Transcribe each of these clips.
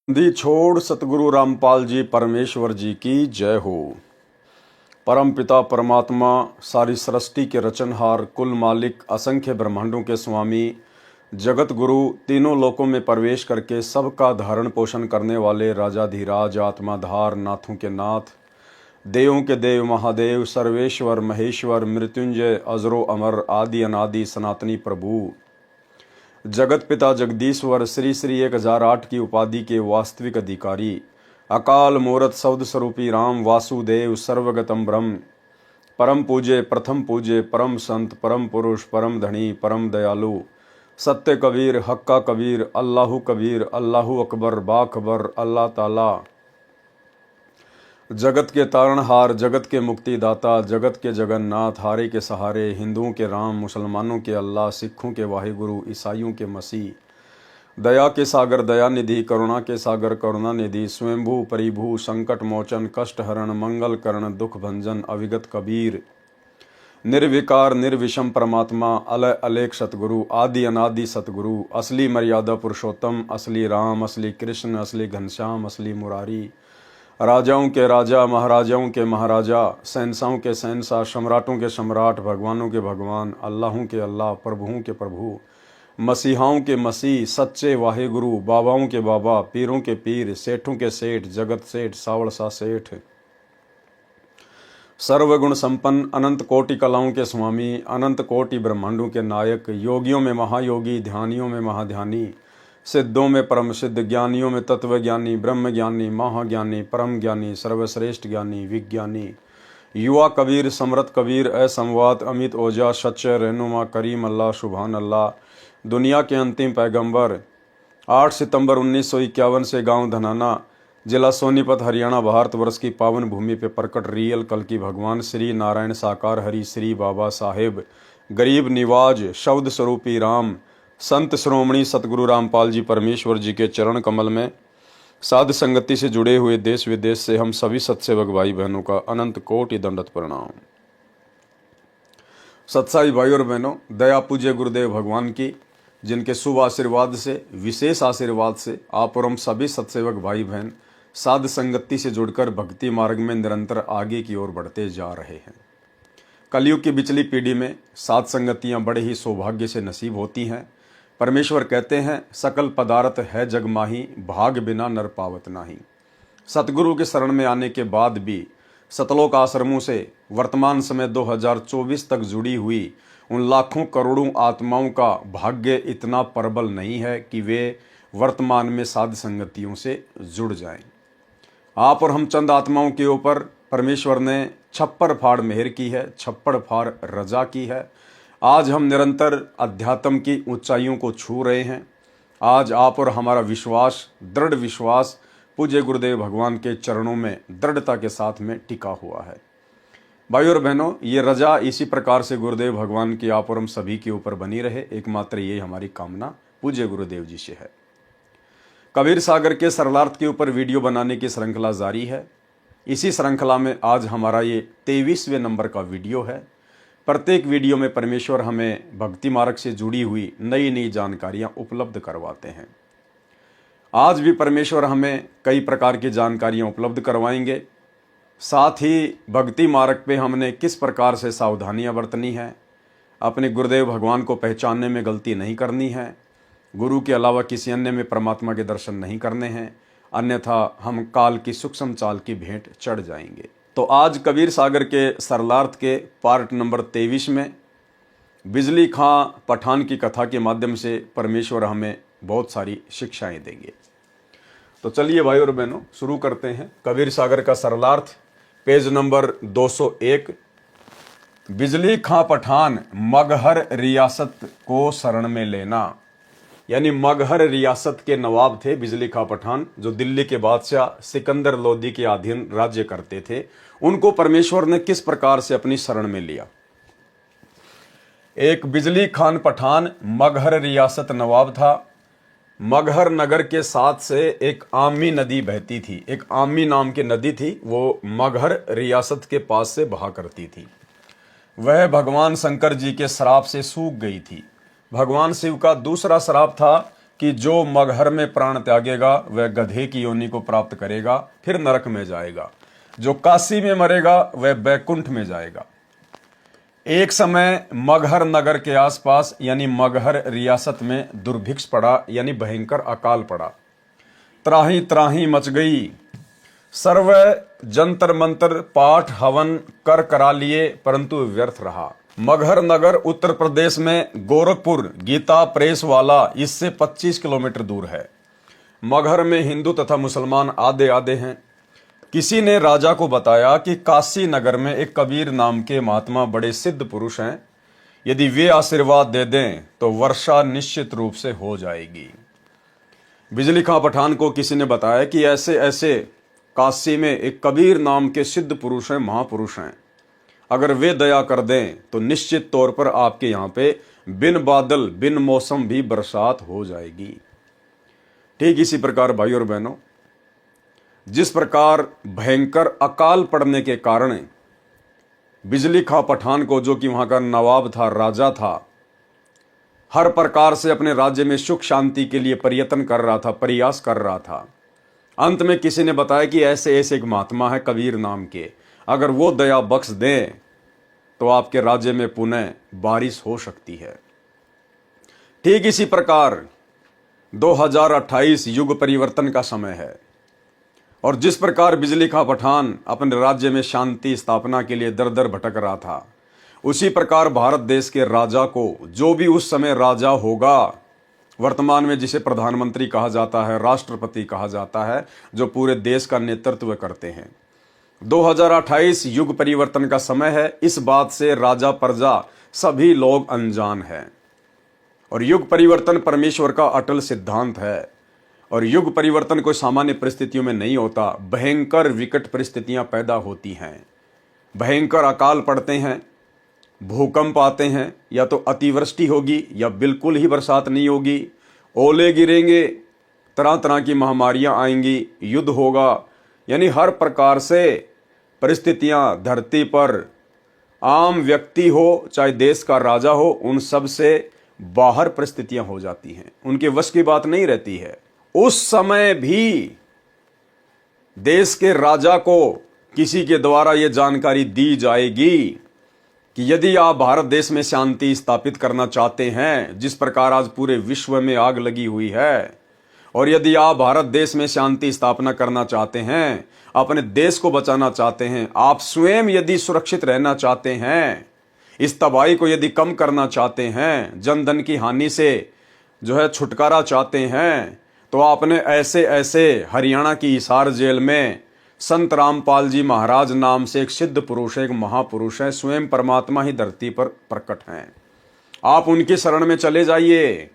दी छोड़ सतगुरु रामपाल जी परमेश्वर जी की जय हो। परम पिता परमात्मा, सारी सृष्टि के रचनहार, कुल मालिक, असंख्य ब्रह्मांडों के स्वामी, जगत गुरु, तीनों लोकों में प्रवेश करके सबका धारण पोषण करने वाले राजाधिराज, आत्माधार, नाथों के नाथ, देवों के देव, महादेव, सर्वेश्वर, महेश्वर, मृत्युंजय, अजरो अमर, आदि अनादि सनातनी प्रभु, जगत पिता जगदीश्वर, श्री श्री 1008 की उपाधि के वास्तविक अधिकारी, अकाल मूरत शब्द स्वरूपी राम वासुदेव, सर्वगतम ब्रह्म, परम पूज्य, प्रथम पूज्य, परम संत, परम पुरुष, परम धनी, परम दयालु, सत्य कबीर, हक्का कबीर, अल्लाहु कबीर, अल्लाहु अकबर, बाखबर, अल्लाह ताला, जगत के तारणहार, जगत के मुक्तिदाता, जगत के जगन्नाथ, हारे के सहारे, हिंदुओं के राम, मुसलमानों के अल्लाह, सिखों के वाहिगुरु, ईसाइयों के मसीह, दया के सागर दया निधि, करुणा के सागर करुणा निधि, स्वयंभू परिभू, संकट मोचन, कष्ट हरण, मंगल करण, दुख भंजन, अविगत कबीर, निर्विकार निर्विषम परमात्मा, अलय अलेख सतगुरु, आदि अनादि सतगुरु, असली मर्यादा पुरुषोत्तम, असली राम, असली कृष्ण, असली घनश्याम, असली मुरारी, राजाओं के राजा, महाराजाओं के महाराजा, शहंशाहों के शहंशाह, सम्राटों के सम्राट, भगवानों के भगवान, अल्लाहों के अल्लाह, प्रभुओं के प्रभु, मसीहाओं के मसीह, सच्चे वाहेगुरु, बाबाओं के बाबा, पीरों के पीर, सेठों के सेठ, जगत सेठ, सावड़ सा सेठ, सर्वगुण संपन्न, अनंत कोटि कलाओं के स्वामी, अनंत कोटि ब्रह्मांडों के नायक, योगियों में महायोगी, ध्यानियों में महाध्यानी, सिद्धों में परम सिद्ध, ज्ञानियों में तत्वज्ञानी, ब्रह्म ज्ञानी, महाज्ञानी, परम ज्ञानी, सर्वश्रेष्ठ ज्ञानी, विज्ञानी, युवा कबीर, समरथ कबीर, असंवाद, अमित ओझा, सच्चे रहनुमा, करीम अल्लाह, सुभान अल्लाह, दुनिया के अंतिम पैगंबर, 8 सितंबर 1951 से गांव धनाना, जिला सोनीपत, हरियाणा, भारतवर्ष की पावन भूमि पे प्रकट रियल कल की भगवान श्री नारायण साकार हरि श्री बाबा साहेब, गरीब निवाज, शब्द स्वरूपी राम, संत श्रोमणी सतगुरु रामपाल जी परमेश्वर जी के चरण कमल में साध संगति से जुड़े हुए देश विदेश से हम सभी सत्सेवक भाई बहनों का अनंत कोटि दंडवत प्रणाम। सत्साई भाई और बहनों, दया पूज्य गुरुदेव भगवान की, जिनके शुभ आशीर्वाद से, विशेष आशीर्वाद से आप और हम सभी सत्सेवक भाई बहन साध संगति से जुड़कर भक्ति मार्ग में निरंतर आगे की ओर बढ़ते जा रहे हैं। कलयुग की बिचली पीढ़ी में साध संगतियां बड़े ही सौभाग्य से नसीब होती हैं। परमेश्वर कहते हैं, सकल पदार्थ है जग माही, भाग बिना नर पावत नाही। सतगुरु के शरण में आने के बाद भी सतलोक आश्रमों से वर्तमान समय 2024 तक जुड़ी हुई उन लाखों करोड़ों आत्माओं का भाग्य इतना प्रबल नहीं है कि वे वर्तमान में साध संगतियों से जुड़ जाएं। आप और हम चंद आत्माओं के ऊपर परमेश्वर ने छप्पर फाड़ मेहर की है, छप्पर फाड़ रजा की है। आज हम निरंतर अध्यात्म की ऊंचाइयों को छू रहे हैं। आज आप और हमारा विश्वास, दृढ़ विश्वास पूज्य गुरुदेव भगवान के चरणों में दृढ़ता के साथ में टिका हुआ है। भाई और बहनों, ये रजा इसी प्रकार से गुरुदेव भगवान की आप और हम सभी के ऊपर बनी रहे, एकमात्र ये हमारी कामना पूज्य गुरुदेव जी से है। कबीर सागर के सरलार्थ के ऊपर वीडियो बनाने की श्रृंखला जारी है। इसी श्रृंखला में आज हमारा ये 23वें नंबर का वीडियो है। प्रत्येक वीडियो में परमेश्वर हमें भक्ति मार्ग से जुड़ी हुई नई नई जानकारियां उपलब्ध करवाते हैं। आज भी परमेश्वर हमें कई प्रकार की जानकारियां उपलब्ध करवाएंगे। साथ ही भक्ति मार्ग पे हमने किस प्रकार से सावधानियां बरतनी है, अपने गुरुदेव भगवान को पहचानने में गलती नहीं करनी है, गुरु के अलावा किसी अन्य में परमात्मा के दर्शन नहीं करने हैं, अन्यथा हम काल की सूक्ष्म चाल की भेंट चढ़ जाएंगे। तो आज कबीर सागर के सरलार्थ के पार्ट नंबर 23 में बिजली खां पठान की कथा के माध्यम से परमेश्वर हमें बहुत सारी शिक्षाएं देंगे। तो चलिए भाई और बहनों, शुरू करते हैं। कबीर सागर का सरलार्थ, पेज नंबर 201। बिजली खां पठान मगहर रियासत को शरण में लेना, यानी मगहर रियासत के नवाब थे बिजली खां पठान, जो दिल्ली के बादशाह सिकंदर लोदी के अधीन राज्य करते थे। उनको परमेश्वर ने किस प्रकार से अपनी शरण में लिया। एक बिजली खान पठान मगहर रियासत नवाब था। मगहर नगर के साथ से एक आमी नदी बहती थी, एक आमी नाम की नदी थी, वो मगहर रियासत के पास से बहा करती थी। वह भगवान शंकर जी के श्राप से सूख गई थी। भगवान शिव का दूसरा श्राप था कि जो मगहर में प्राण त्यागेगा वह गधे की योनि को प्राप्त करेगा, फिर नरक में जाएगा। जो काशी में मरेगा वह बैकुंठ में जाएगा। एक समय मगहर नगर के आसपास यानी मगहर रियासत में दुर्भिक्ष पड़ा, यानी भयंकर अकाल पड़ा। त्राही त्राही मच गई। सर्व जंतर मंतर पाठ हवन कर करा लिए, परंतु व्यर्थ रहा। मगहर नगर उत्तर प्रदेश में गोरखपुर गीता प्रेस वाला इससे 25 किलोमीटर दूर है। मगहर में हिंदू तथा मुसलमान आधे आधे हैं। किसी ने राजा को बताया कि काशी नगर में एक कबीर नाम के महात्मा बड़े सिद्ध पुरुष हैं, यदि वे आशीर्वाद दे दें तो वर्षा निश्चित रूप से हो जाएगी। बिजली खां पठान को किसी ने बताया कि ऐसे ऐसे काशी में एक कबीर नाम के सिद्ध पुरुष हैं, महापुरुष हैं, अगर वे दया कर दें तो निश्चित तौर पर आपके यहाँ पे बिन बादल बिन मौसम भी बरसात हो जाएगी। ठीक इसी प्रकार भाई और बहनों, जिस प्रकार भयंकर अकाल पड़ने के कारण बिजली खां पठान को, जो कि वहां का नवाब था, राजा था, हर प्रकार से अपने राज्य में सुख शांति के लिए प्रयत्न कर रहा था, प्रयास कर रहा था। अंत में किसी ने बताया कि ऐसे ऐसे एक महात्मा है कबीर नाम के, अगर वो दया बख्श दें तो आपके राज्य में पुनः बारिश हो सकती है। ठीक इसी प्रकार 2028 युग परिवर्तन का समय है, और जिस प्रकार बिजली खां पठान अपने राज्य में शांति स्थापना के लिए दर दर भटक रहा था, उसी प्रकार भारत देश के राजा को, जो भी उस समय राजा होगा, वर्तमान में जिसे प्रधानमंत्री कहा जाता है, राष्ट्रपति कहा जाता है, जो पूरे देश का नेतृत्व करते हैं, 2028 युग परिवर्तन का समय है। इस बात से राजा प्रजा सभी लोग अनजान हैं, और युग परिवर्तन परमेश्वर का अटल सिद्धांत है। और युग परिवर्तन कोई सामान्य परिस्थितियों में नहीं होता, भयंकर विकट परिस्थितियां पैदा होती हैं, भयंकर अकाल पड़ते हैं, भूकंप आते हैं, या तो अतिवृष्टि होगी या बिल्कुल ही बरसात नहीं होगी, ओले गिरेंगे, तरह तरह की महामारियां आएंगी, युद्ध होगा, यानी हर प्रकार से परिस्थितियां धरती पर आम व्यक्ति हो चाहे देश का राजा हो, उन सब से बाहर परिस्थितियां हो जाती हैं, उनके वश की बात नहीं रहती है। उस समय भी देश के राजा को किसी के द्वारा यह जानकारी दी जाएगी कि यदि आप भारत देश में शांति स्थापित करना चाहते हैं, जिस प्रकार आज पूरे विश्व में आग लगी हुई है, और यदि आप भारत देश में शांति स्थापना करना चाहते हैं, अपने देश को बचाना चाहते हैं, आप स्वयं यदि सुरक्षित रहना चाहते हैं, इस तबाही को यदि कम करना चाहते हैं, जन धन की हानि से जो है छुटकारा चाहते हैं, तो आपने ऐसे ऐसे हरियाणा की हिसार जेल में संत रामपाल जी महाराज नाम से एक सिद्ध पुरुष है, एक महापुरुष है, स्वयं परमात्मा ही धरती पर प्रकट हैं, आप उनकी शरण में चले जाइए।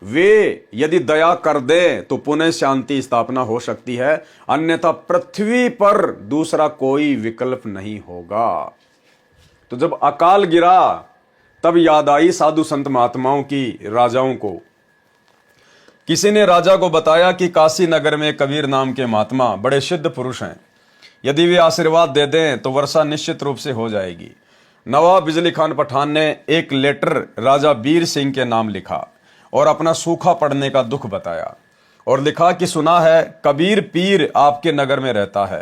वे यदि दया कर दे तो पुनः शांति स्थापना हो सकती है, अन्यथा पृथ्वी पर दूसरा कोई विकल्प नहीं होगा। तो जब अकाल गिरा तब याद आई साधु संत महात्माओं की, राजाओं को। किसी ने राजा को बताया कि काशी नगर में कबीर नाम के महात्मा बड़े सिद्ध पुरुष हैं, यदि वे आशीर्वाद दे दें तो वर्षा निश्चित रूप से हो जाएगी। नवाब बिजली खान पठान ने एक लेटर राजा बीर सिंह के नाम लिखा और अपना सूखा पड़ने का दुख बताया, और लिखा कि सुना है कबीर पीर आपके नगर में रहता है,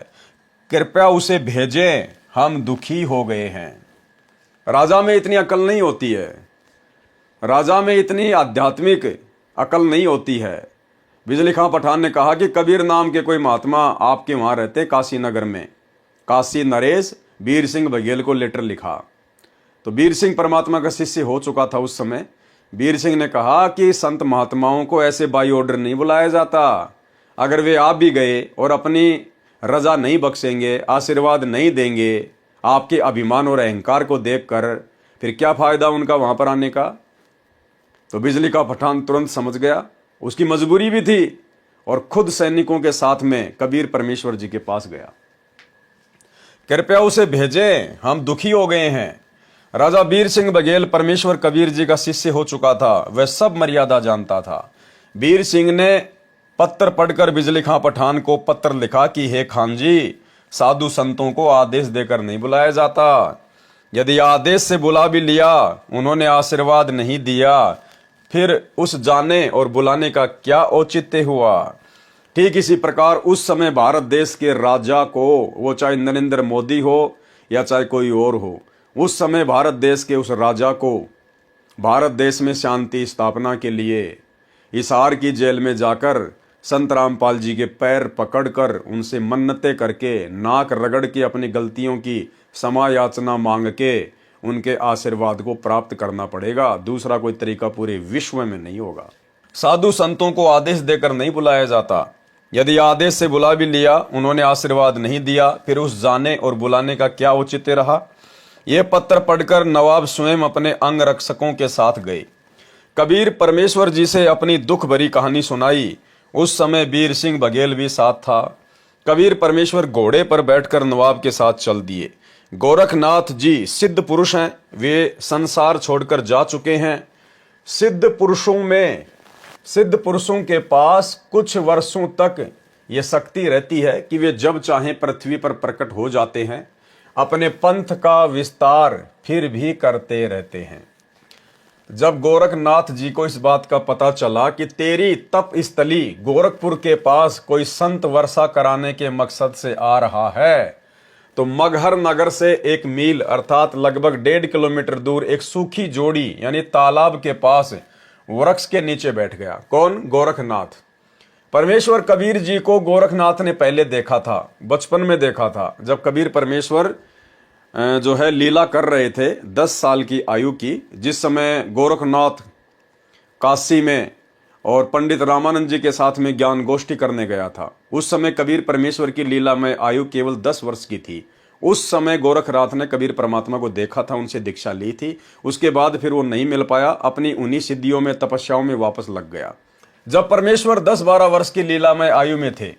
कृपया उसे भेजें, हम दुखी हो गए हैं। राजा में इतनी अकल नहीं होती है, राजा में इतनी आध्यात्मिक अकल नहीं होती है। बिजली खां पठान ने कहा कि कबीर नाम के कोई महात्मा आपके वहां रहते काशी नगर में। काशी नरेश बीर सिंह बघेल को लेटर लिखा, तो बीर सिंह परमात्मा का शिष्य हो चुका था उस समय। बीर सिंह ने कहा कि संत महात्माओं को ऐसे बाई ऑर्डर नहीं बुलाया जाता, अगर वे आप भी गए और अपनी रजा नहीं बख्शेंगे, आशीर्वाद नहीं देंगे, आपके अभिमान और अहंकार को देखकर, फिर क्या फायदा उनका वहां पर आने का। तो बिजली का पठान तुरंत समझ गया, उसकी मजबूरी भी थी, और खुद सैनिकों के साथ में कबीर परमेश्वर जी के पास गया। कृपया उसे भेजें, हम दुखी हो गए हैं। राजा बीर सिंह बघेल परमेश्वर कबीर जी का शिष्य हो चुका था, वह सब मर्यादा जानता था। बीर सिंह ने पत्र पढ़कर बिजली खां पठान को पत्र लिखा कि हे खान जी, साधु संतों को आदेश देकर नहीं बुलाया जाता, यदि आदेश से बुला भी लिया, उन्होंने आशीर्वाद नहीं दिया, फिर उस जाने और बुलाने का क्या औचित्य हुआ। ठीक इसी प्रकार उस समय भारत देश के राजा को, वो चाहे नरेंद्र मोदी हो या चाहे कोई और हो, उस समय भारत देश के उस राजा को भारत देश में शांति स्थापना के लिए हिसार की जेल में जाकर संत रामपाल जी के पैर पकड़कर उनसे मन्नतें करके, नाक रगड़ के, अपनी गलतियों की क्षमा याचना मांग के उनके आशीर्वाद को प्राप्त करना पड़ेगा। दूसरा कोई तरीका पूरे विश्व में नहीं होगा। साधु संतों को आदेश देकर नहीं बुलाया जाता। यदि आदेश से बुला भी लिया, उन्होंने आशीर्वाद नहीं दिया, फिर उस जाने और बुलाने का क्या औचित्य रहा। यह पत्र पढ़कर नवाब स्वयं अपने अंग रक्षकों के साथ गए। कबीर परमेश्वर जी से अपनी दुख भरी कहानी सुनाई। उस समय वीर सिंह बघेल भी साथ था। कबीर परमेश्वर घोड़े पर बैठकर नवाब के साथ चल दिए। गोरखनाथ जी सिद्ध पुरुष हैं, वे संसार छोड़कर जा चुके हैं। सिद्ध पुरुषों के पास कुछ वर्षों तक ये शक्ति रहती है कि वे जब चाहें पृथ्वी पर प्रकट हो जाते हैं, अपने पंथ का विस्तार फिर भी करते रहते हैं। जब गोरखनाथ जी को इस बात का पता चला कि तेरी तप स्थली गोरखपुर के पास कोई संत वर्षा कराने के मकसद से आ रहा है, तो मगहर नगर से 1 मील अर्थात लगभग 1.5 किलोमीटर दूर एक सूखी जोड़ी यानी तालाब के पास वृक्ष के नीचे बैठ गया। कौन? गोरखनाथ। परमेश्वर कबीर जी को गोरखनाथ ने पहले देखा था, बचपन में देखा था, जब कबीर परमेश्वर जो है लीला कर रहे थे 10 साल की आयु की, जिस समय गोरखनाथ काशी में और पंडित रामानंद जी के साथ में ज्ञान गोष्ठी करने गया था। उस समय कबीर परमेश्वर की लीला में आयु केवल 10 वर्ष की थी। उस समय गोरखनाथ ने कबीर परमात्मा को देखा था, उनसे दीक्षा ली थी। उसके बाद फिर वो नहीं मिल पाया, अपनी उन्हीं सिद्धियों में, तपस्याओं में वापस लग गया। जब परमेश्वर 10-12 वर्ष की लीला में आयु में थे,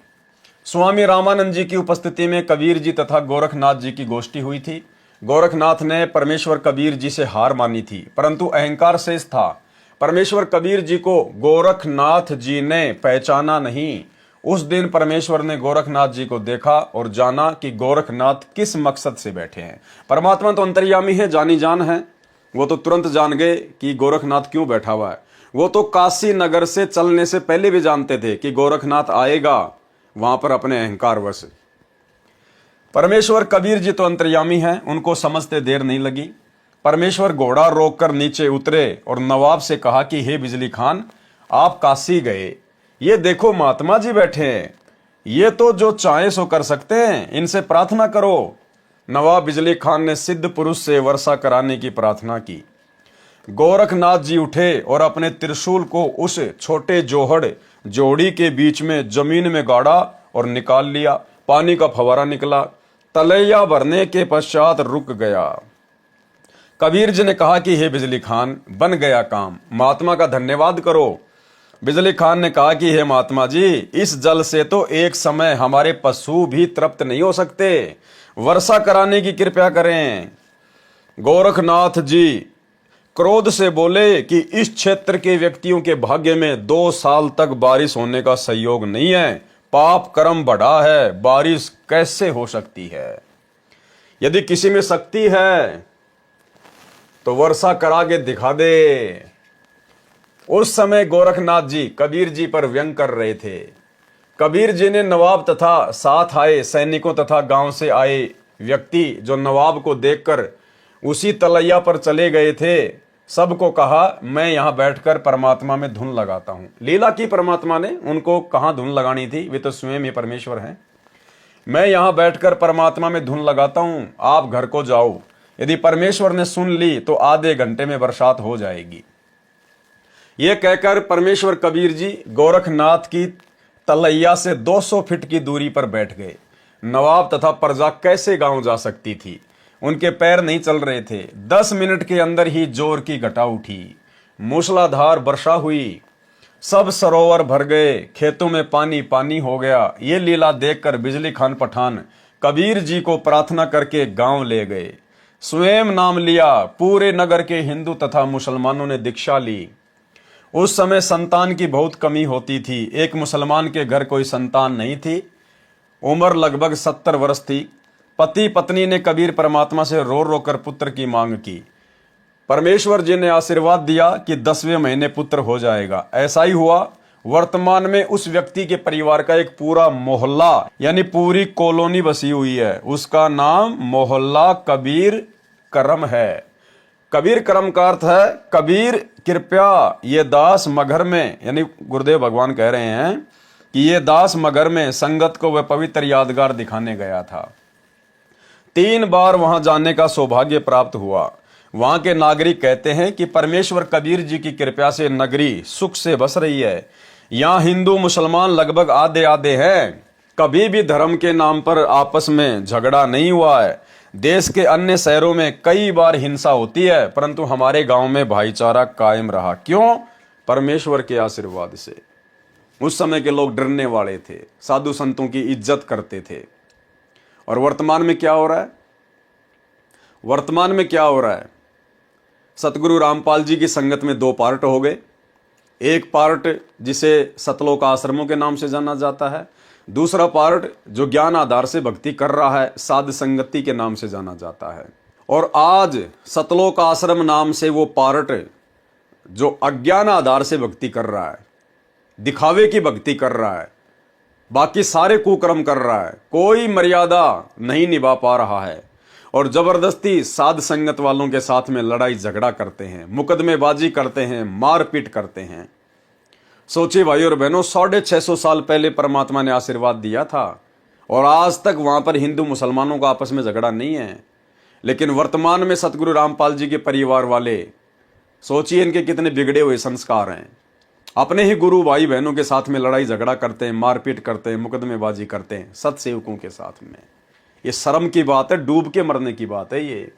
स्वामी रामानंद जी की उपस्थिति में कबीर जी तथा गोरखनाथ जी की गोष्ठी हुई थी। गोरखनाथ ने परमेश्वर कबीर जी से हार मानी थी, परंतु अहंकार शेष था। परमेश्वर कबीर जी को गोरखनाथ जी ने पहचाना नहीं। उस दिन परमेश्वर ने गोरखनाथ जी को देखा और जाना कि गोरखनाथ किस मकसद से बैठे हैं। परमात्मा तो अंतर्यामी है, जानी जान है, वो तो तुरंत जान गए कि गोरखनाथ क्यों बैठा हुआ है। वो तो काशी नगर से चलने से पहले भी जानते थे कि गोरखनाथ आएगा वहां पर अपने अहंकार वश। परमेश्वर कबीर जी तो अंतर्यामी हैं, उनको समझते देर नहीं लगी। परमेश्वर घोड़ा रोककर नीचे उतरे और नवाब से कहा कि हे बिजली खान, आप काशी गए, ये देखो महात्मा जी बैठे हैं, ये तो जो चाहे सो कर सकते हैं, इनसे प्रार्थना करो। नवाब बिजली खान ने सिद्ध पुरुष से वर्षा कराने की प्रार्थना की। गोरखनाथ जी उठे और अपने त्रिशूल को उस छोटे जोड़ी के बीच में जमीन में गाड़ा और निकाल लिया। पानी का फवारा निकला, तलैया भरने के पश्चात रुक गया। कबीर जी ने कहा कि हे बिजली खान, बन गया काम, महात्मा का धन्यवाद करो। बिजली खान ने कहा कि हे महात्मा जी, इस जल से तो एक समय हमारे पशु भी तृप्त नहीं हो सकते, वर्षा कराने की कृपया करें। गोरखनाथ जी क्रोध से बोले कि इस क्षेत्र के व्यक्तियों के भाग्य में 2 साल तक बारिश होने का संयोग नहीं है, पाप कर्म बढ़ा है, बारिश कैसे हो सकती है। यदि किसी में शक्ति है तो वर्षा करा के दिखा दे। उस समय गोरखनाथ जी कबीर जी पर व्यंग कर रहे थे। कबीर जी ने नवाब तथा साथ आए सैनिकों तथा गांव से आए व्यक्ति जो नवाब को देखकर उसी तलैया पर चले गए थे, सबको कहा मैं यहां बैठकर परमात्मा में धुन लगाता हूं। लीला की परमात्मा ने, उनको कहां धुन लगानी थी, वे तो स्वयं ही परमेश्वर हैं। मैं यहां बैठकर परमात्मा में धुन लगाता हूं, आप घर को जाओ। यदि परमेश्वर ने सुन ली तो आधे घंटे में बरसात हो जाएगी। यह कहकर परमेश्वर कबीर जी गोरखनाथ की तलैया से 200 फीट की दूरी पर बैठ गए। नवाब तथा प्रजा कैसे गांव जा सकती थी, उनके पैर नहीं चल रहे थे। 10 मिनट के अंदर ही जोर की घटा उठी, मूसलाधार वर्षा हुई, सब सरोवर भर गए, खेतों में पानी पानी हो गया। ये लीला देखकर बिजली खान पठान कबीर जी को प्रार्थना करके गांव ले गए। स्वयं नाम लिया, पूरे नगर के हिंदू तथा मुसलमानों ने दीक्षा ली। उस समय संतान की बहुत कमी होती थी। एक मुसलमान के घर कोई संतान नहीं थी। उम्र लगभग 70 वर्ष थी। पति पत्नी ने कबीर परमात्मा से रो रो कर पुत्र की मांग की। परमेश्वर जी ने आशीर्वाद दिया कि 10वें महीने पुत्र हो जाएगा। ऐसा ही हुआ। वर्तमान में उस व्यक्ति के परिवार का एक पूरा मोहल्ला यानी पूरी कॉलोनी बसी हुई है। उसका नाम मोहल्ला कबीर करम है। कबीर करम का अर्थ है कबीर कृपया ये दास मगर में, यानी गुरुदेव भगवान कह रहे हैं कि ये दास मगर में संगत को वह पवित्र यादगार दिखाने गया था। 3 बार वहां जाने का सौभाग्य प्राप्त हुआ। वहां के नागरिक कहते हैं कि परमेश्वर कबीर जी की कृपा से नगरी सुख से बस रही है। यहाँ हिंदू मुसलमान लगभग आधे आधे हैं। कभी भी धर्म के नाम पर आपस में झगड़ा नहीं हुआ है। देश के अन्य शहरों में कई बार हिंसा होती है, परंतु हमारे गांव में भाईचारा कायम रहा। क्यों? परमेश्वर के आशीर्वाद से। उस समय के लोग डरने वाले थे, साधु संतों की इज्जत करते थे। और वर्तमान में क्या हो रहा है? वर्तमान में क्या हो रहा है? सतगुरु रामपाल जी की संगत में 2 पार्ट हो गए। एक पार्ट जिसे सतलोक आश्रमों के नाम से जाना जाता है, दूसरा पार्ट जो ज्ञान आधार से भक्ति कर रहा है साध संगति के नाम से जाना जाता है। और आज सतलोक आश्रम नाम से वो पार्ट जो अज्ञान आधार से भक्ति कर रहा है, दिखावे की भक्ति कर रहा है, बाकी सारे कुकर्म कर रहा है, कोई मर्यादा नहीं निभा पा रहा है और जबरदस्ती साध संगत वालों के साथ में लड़ाई झगड़ा करते हैं, मुकदमेबाजी करते हैं, मारपीट करते हैं। सोचिए भाई और बहनों, 650 साल पहले परमात्मा ने आशीर्वाद दिया था और आज तक वहां पर हिंदू मुसलमानों का आपस में झगड़ा नहीं है। लेकिन वर्तमान में सतगुरु रामपाल जी के परिवार वाले, सोचिए इनके कितने बिगड़े हुए संस्कार हैं। अपने ही गुरु भाई बहनों के साथ में लड़ाई झगड़ा करते हैं, मारपीट करते हैं, मुकदमेबाजी करते हैं सत्सेवकों के साथ में। ये शर्म की बात है, डूब के मरने की बात है ये।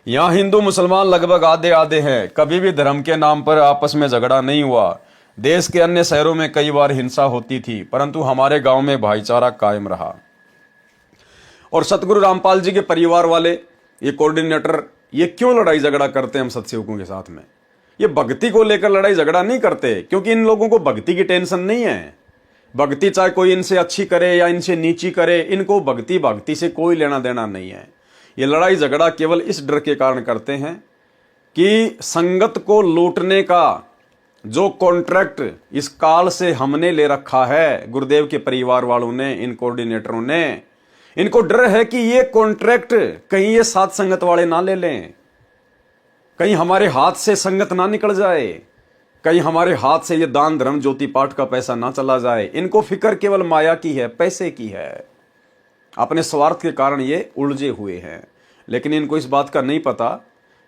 यहां हिंदू मुसलमान लगभग आधे आधे हैं। कभी भी धर्म के नाम पर आपस में झगड़ा नहीं हुआ। देश के अन्य शहरों में कई बार हिंसा होती थी, परंतु हमारे गांव में भाईचारा कायम रहा। और सतगुरु रामपाल जी के परिवार वाले, ये कोऑर्डिनेटर, ये क्यों लड़ाई झगड़ा करते हैं हम सत्सेवकों के साथ में? ये भक्ति को लेकर लड़ाई झगड़ा नहीं करते, क्योंकि इन लोगों को भक्ति की टेंशन नहीं है। भक्ति चाहे कोई इनसे अच्छी करे या इनसे नीची करे, इनको भक्ति से कोई लेना देना नहीं है। ये लड़ाई झगड़ा केवल इस डर के कारण करते हैं कि संगत को लूटने का जो कॉन्ट्रैक्ट इस काल से हमने ले रखा है, गुरुदेव के परिवार वालों ने, इन कोऑर्डिनेटरों ने, इनको डर है कि ये कॉन्ट्रैक्ट कहीं ये साथ संगत वाले ना ले लें, कहीं हमारे हाथ से संगत ना निकल जाए, कहीं हमारे हाथ से ये दान धर्म ज्योति पाठ का पैसा ना चला जाए। इनको फिक्र केवल माया की है, पैसे की है। अपने स्वार्थ के कारण ये उलझे हुए हैं। लेकिन इनको इस बात का नहीं पता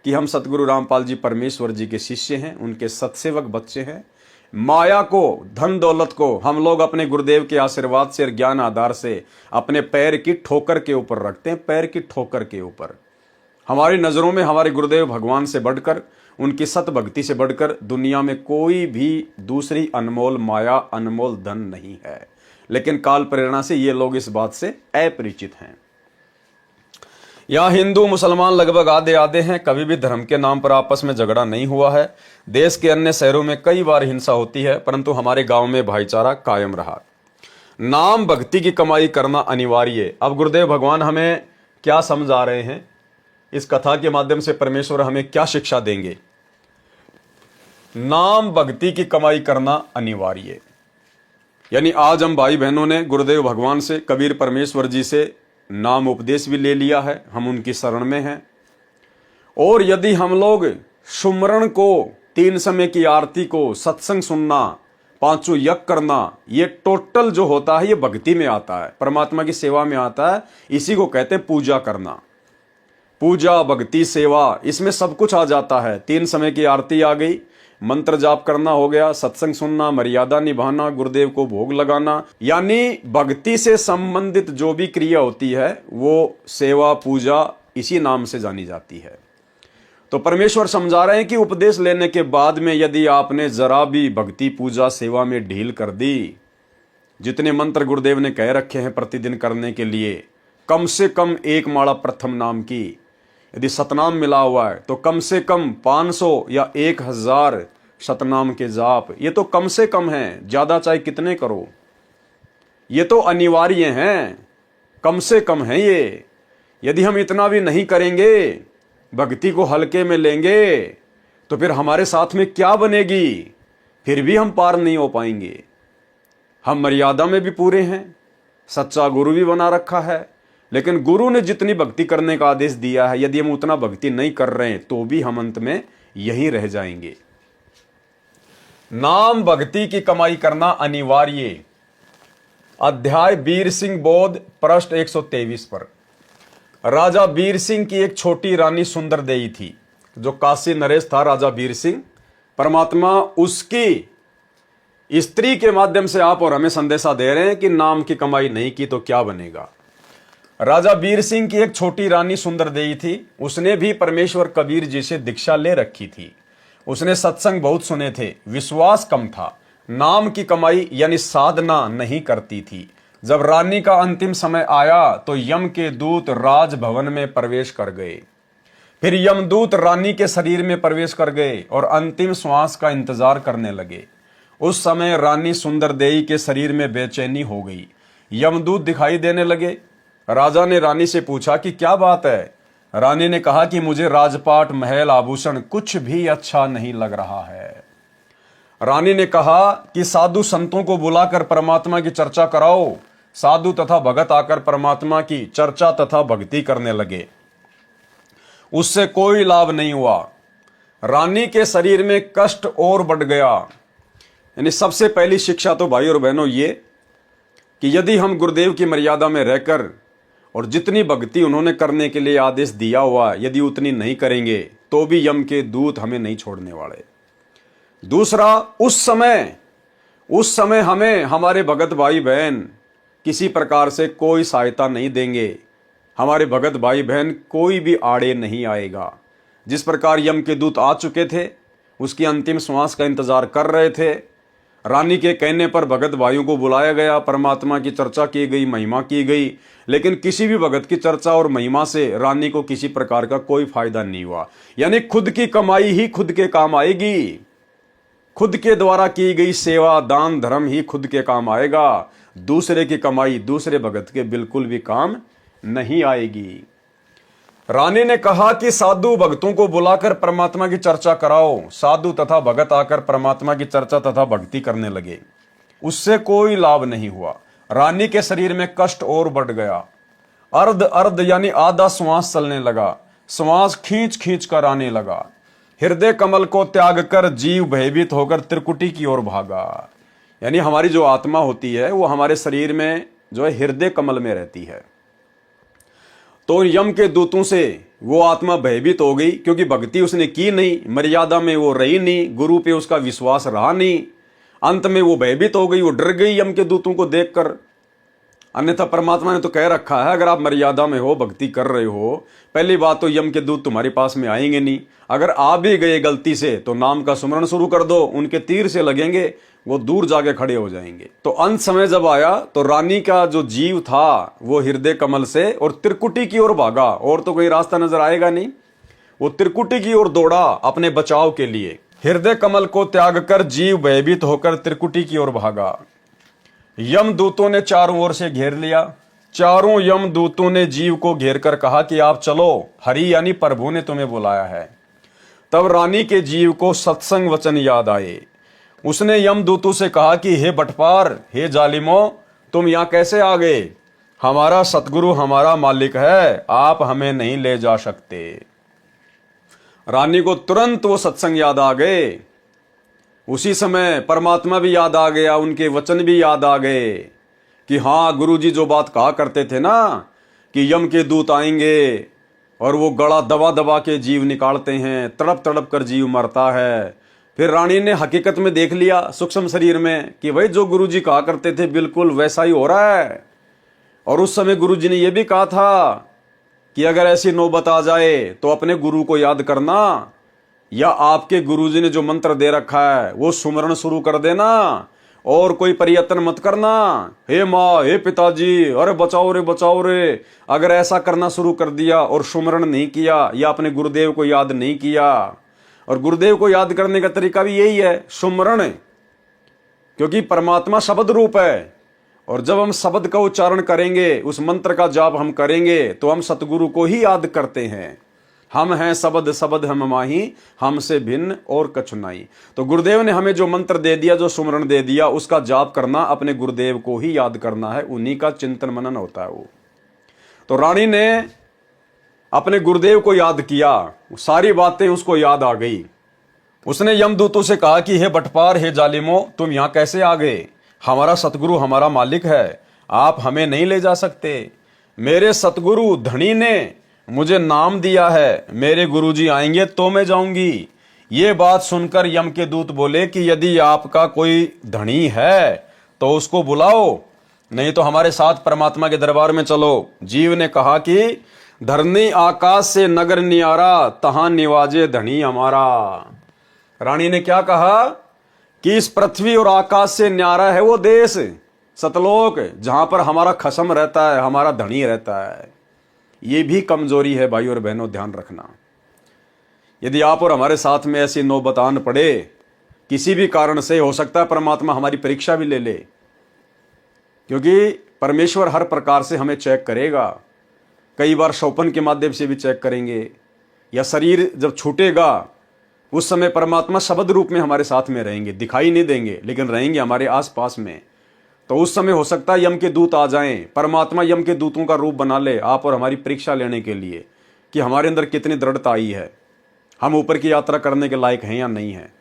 कि हम सतगुरु रामपाल जी परमेश्वर जी के शिष्य हैं, उनके सत्सेवक बच्चे हैं। माया को, धन दौलत को हम लोग अपने गुरुदेव के आशीर्वाद से और ज्ञान आधार से अपने पैर की ठोकर के ऊपर रखते हैं, पैर की ठोकर के ऊपर। हमारी नजरों में हमारे गुरुदेव भगवान से बढ़कर, उनकी सत भक्ति से बढ़कर दुनिया में कोई भी दूसरी अनमोल माया, अनमोल धन नहीं है। लेकिन काल प्रेरणा से ये लोग इस बात से अपरिचित हैं। यहाँ हिंदू मुसलमान लगभग आधे आधे हैं। कभी भी धर्म के नाम पर आपस में झगड़ा नहीं हुआ है। देश के अन्य शहरों में कई बार हिंसा होती है, परंतु हमारे गांव में भाईचारा कायम रहा। नाम भक्ति की कमाई करना अनिवार्य है। अब गुरुदेव भगवान हमें क्या समझा रहे हैं, इस कथा के माध्यम से परमेश्वर हमें क्या शिक्षा देंगे? नाम भक्ति की कमाई करना अनिवार्य है। यानी आज हम भाई बहनों ने गुरुदेव भगवान से, कबीर परमेश्वर जी से नाम उपदेश भी ले लिया है, हम उनकी शरण में हैं। और यदि हम लोग सुमरण को, 3 समय की आरती को, सत्संग सुनना, 5 यज्ञ करना, ये टोटल जो होता है ये भक्ति में आता है, परमात्मा की सेवा में आता है। इसी को कहते हैं पूजा करना। पूजा, भक्ति, सेवा, इसमें सब कुछ आ जाता है। 3 समय की आरती आ गई, मंत्र जाप करना हो गया, सत्संग सुनना, मर्यादा निभाना, गुरुदेव को भोग लगाना, यानी भक्ति से संबंधित जो भी क्रिया होती है वो सेवा, पूजा इसी नाम से जानी जाती है। तो परमेश्वर समझा रहे हैं कि उपदेश लेने के बाद में यदि आपने जरा भी भक्ति, पूजा, सेवा में ढील कर दी, जितने मंत्र गुरुदेव ने कह रखे हैं प्रतिदिन करने के लिए, कम से कम 1 माला प्रथम नाम की, यदि सतनाम मिला हुआ है तो कम से कम 500 या 1000 सतनाम के जाप, ये तो कम से कम है। ज्यादा चाहे कितने करो, ये तो अनिवार्य हैं, कम से कम है ये। यदि हम इतना भी नहीं करेंगे, भक्ति को हल्के में लेंगे तो फिर हमारे साथ में क्या बनेगी? फिर भी हम पार नहीं हो पाएंगे। हम मर्यादा में भी पूरे हैं, सच्चा गुरु भी बना रखा है, लेकिन गुरु ने जितनी भक्ति करने का आदेश दिया है, यदि हम उतना भक्ति नहीं कर रहे हैं तो भी हम अंत में यहीं रह जाएंगे। नाम भक्ति की कमाई करना अनिवार्य। अध्याय वीर सिंह बोध, पृष्ठ 123 पर। राजा वीर सिंह की एक छोटी रानी सुंदर देई थी। जो काशी नरेश था राजा वीर सिंह, परमात्मा उसकी स्त्री के माध्यम से आप और हमें संदेशा दे रहे हैं कि नाम की कमाई नहीं की तो क्या बनेगा। राजा वीर सिंह की एक छोटी रानी सुंदर देई थी। उसने भी परमेश्वर कबीर जी से दीक्षा ले रखी थी। उसने सत्संग बहुत सुने थे, विश्वास कम था, नाम की कमाई यानी साधना नहीं करती थी। जब रानी का अंतिम समय आया तो यम के दूत राजभवन में प्रवेश कर गए। फिर यमदूत रानी के शरीर में प्रवेश कर गए और अंतिम श्वास का इंतजार करने लगे। उस समय रानी सुंदरदेई के शरीर में बेचैनी हो गई। यमदूत दिखाई देने लगे। राजा ने रानी से पूछा कि क्या बात है? रानी ने कहा कि मुझे राजपाट, महल, आभूषण कुछ भी अच्छा नहीं लग रहा है। रानी ने कहा कि साधु संतों को बुलाकर परमात्मा की चर्चा कराओ। साधु तथा भगत आकर परमात्मा की चर्चा तथा भक्ति करने लगे। उससे कोई लाभ नहीं हुआ। रानी के शरीर में कष्ट और बढ़ गया। यानी सबसे पहली शिक्षा तो भाई और बहनों ये कि यदि हम गुरुदेव की मर्यादा में रहकर और जितनी भक्ति उन्होंने करने के लिए आदेश दिया हुआ, यदि उतनी नहीं करेंगे तो भी यम के दूत हमें नहीं छोड़ने वाले। दूसरा, उस समय हमें हमारे भगत भाई बहन किसी प्रकार से कोई सहायता नहीं देंगे। हमारे भगत भाई बहन कोई भी आड़े नहीं आएगा। जिस प्रकार यम के दूत आ चुके थे, उसकी अंतिम श्वास का इंतजार कर रहे थे। रानी के कहने पर भगत भाइयों को बुलाया गया, परमात्मा की चर्चा की गई, महिमा की गई, लेकिन किसी भी भगत की चर्चा और महिमा से रानी को किसी प्रकार का कोई फायदा नहीं हुआ। यानी खुद की कमाई ही खुद के काम आएगी। खुद के द्वारा की गई सेवा, दान, धर्म ही खुद के काम आएगा। दूसरे की कमाई दूसरे भगत के बिल्कुल भी काम नहीं आएगी। रानी ने कहा कि साधु भक्तों को बुलाकर परमात्मा की चर्चा कराओ। साधु तथा भगत आकर परमात्मा की चर्चा तथा भक्ति करने लगे। उससे कोई लाभ नहीं हुआ। रानी के शरीर में कष्ट और बढ़ गया। अर्ध अर्ध यानी आधा श्वास चलने लगा। श्वास खींच खींच कर आने लगा। हृदय कमल को त्याग कर जीव भयभीत होकर त्रिकुटी की ओर भागा। यानी हमारी जो आत्मा होती है वो हमारे शरीर में जो है हृदय कमल में रहती है। तो यम के दूतों से वो आत्मा भयभीत हो गई, क्योंकि भक्ति उसने की नहीं, मर्यादा में वो रही नहीं, गुरु पे उसका विश्वास रहा नहीं। अंत में वो भयभीत हो गई, वो डर गई यम के दूतों को देखकर। अन्यथा परमात्मा ने तो कह रखा है, अगर आप मर्यादा में हो, भक्ति कर रहे हो, पहली बात तो यम के दूत तुम्हारे पास में आएंगे नहीं। अगर आ भी गए गलती से तो नाम का सुमरण शुरू कर दो, उनके तीर से लगेंगे, वो दूर जाके खड़े हो जाएंगे। तो अंत समय जब आया तो रानी का जो जीव था वो हृदय कमल से और त्रिकुटी की ओर भागा। और तो कोई रास्ता नजर आएगा नहीं। वो त्रिकुटी की ओर दौड़ा अपने बचाव के लिए। हृदय कमल को त्याग कर जीव भयभीत होकर त्रिकुटी की ओर भागा। यम दूतों ने चारों ओर से घेर लिया। चारों यम दूतों ने जीव को घेर कर कहा कि आप चलो, हरि यानी प्रभु ने तुम्हें बुलाया है। तब रानी के जीव को सत्संग वचन याद आए। उसने यम दूतों से कहा कि हे बटपार, हे जालिमो, तुम यहां कैसे आ गए? हमारा सतगुरु हमारा मालिक है, आप हमें नहीं ले जा सकते। रानी को तुरंत वो सत्संग याद आ गए। उसी समय परमात्मा भी याद आ गया, उनके वचन भी याद आ गए कि हाँ, गुरुजी जो बात कहा करते थे ना कि यम के दूत आएंगे और वो गला दबा दबा के जीव निकालते हैं, तड़प तड़प कर जीव मरता है। फिर रानी ने हकीकत में देख लिया सूक्ष्म शरीर में कि भाई जो गुरुजी कहा करते थे बिल्कुल वैसा ही हो रहा है। और उस समय गुरुजी ने यह भी कहा था कि अगर ऐसी नौबत आ जाए तो अपने गुरु को याद करना, या आपके गुरुजी ने जो मंत्र दे रखा है वो सुमरण शुरू कर देना और कोई प्रयत्न मत करना। हे माँ, हे पिताजी, अरे बचाओ रे बचाओ रे। अगर ऐसा करना शुरू कर दिया और सुमरण नहीं किया या अपने गुरुदेव को याद नहीं किया, और गुरुदेव को याद करने का तरीका भी यही है, सुमरण, क्योंकि परमात्मा शब्द रूप है। और जब हम शब्द का उच्चारण करेंगे, उस मंत्र का जाप हम करेंगे तो हम सतगुरु को ही याद करते हैं। हम हैं सबद सबद हम माही, हमसे भिन्न और कछु नहीं। तो गुरुदेव ने हमें जो मंत्र दे दिया, जो सुमरण दे दिया, उसका जाप करना, अपने गुरुदेव को ही याद करना है, उन्हीं का चिंतन मनन होता है वो। तो रानी ने अपने गुरुदेव को याद किया, सारी बातें उसको याद आ गई। उसने यमदूतों से कहा कि हे बटपार, हे जालिमो, तुम यहां कैसे आ गए? हमारा सतगुरु हमारा मालिक है, आप हमें नहीं ले जा सकते। मेरे सतगुरु धनी ने मुझे नाम दिया है, मेरे गुरुजी आएंगे तो मैं जाऊंगी। ये बात सुनकर यम के दूत बोले कि यदि आपका कोई धनी है तो उसको बुलाओ, नहीं तो हमारे साथ परमात्मा के दरबार में चलो। जीव ने कहा कि धरनी आकाश से नगर नियारा, तहां निवाजे धनी हमारा। रानी ने क्या कहा कि इस पृथ्वी और आकाश से न्यारा है वो देश सतलोक, जहां पर हमारा खसम रहता है, हमारा धनी रहता है। ये भी कमजोरी है भाई और बहनों, ध्यान रखना। यदि आप और हमारे साथ में ऐसी नौबत आन पड़े, किसी भी कारण से, हो सकता है परमात्मा हमारी परीक्षा भी ले ले, क्योंकि परमेश्वर हर प्रकार से हमें चेक करेगा। कई बार शोपन के माध्यम से भी चेक करेंगे, या शरीर जब छूटेगा उस समय परमात्मा शब्द रूप में हमारे साथ में रहेंगे, दिखाई नहीं देंगे लेकिन रहेंगे हमारे आसपास में। तो उस समय हो सकता है यम के दूत आ जाएं, परमात्मा यम के दूतों का रूप बना ले आप और हमारी परीक्षा लेने के लिए कि हमारे अंदर कितनी दृढ़ता आई है, हम ऊपर की यात्रा करने के लायक हैं या नहीं है।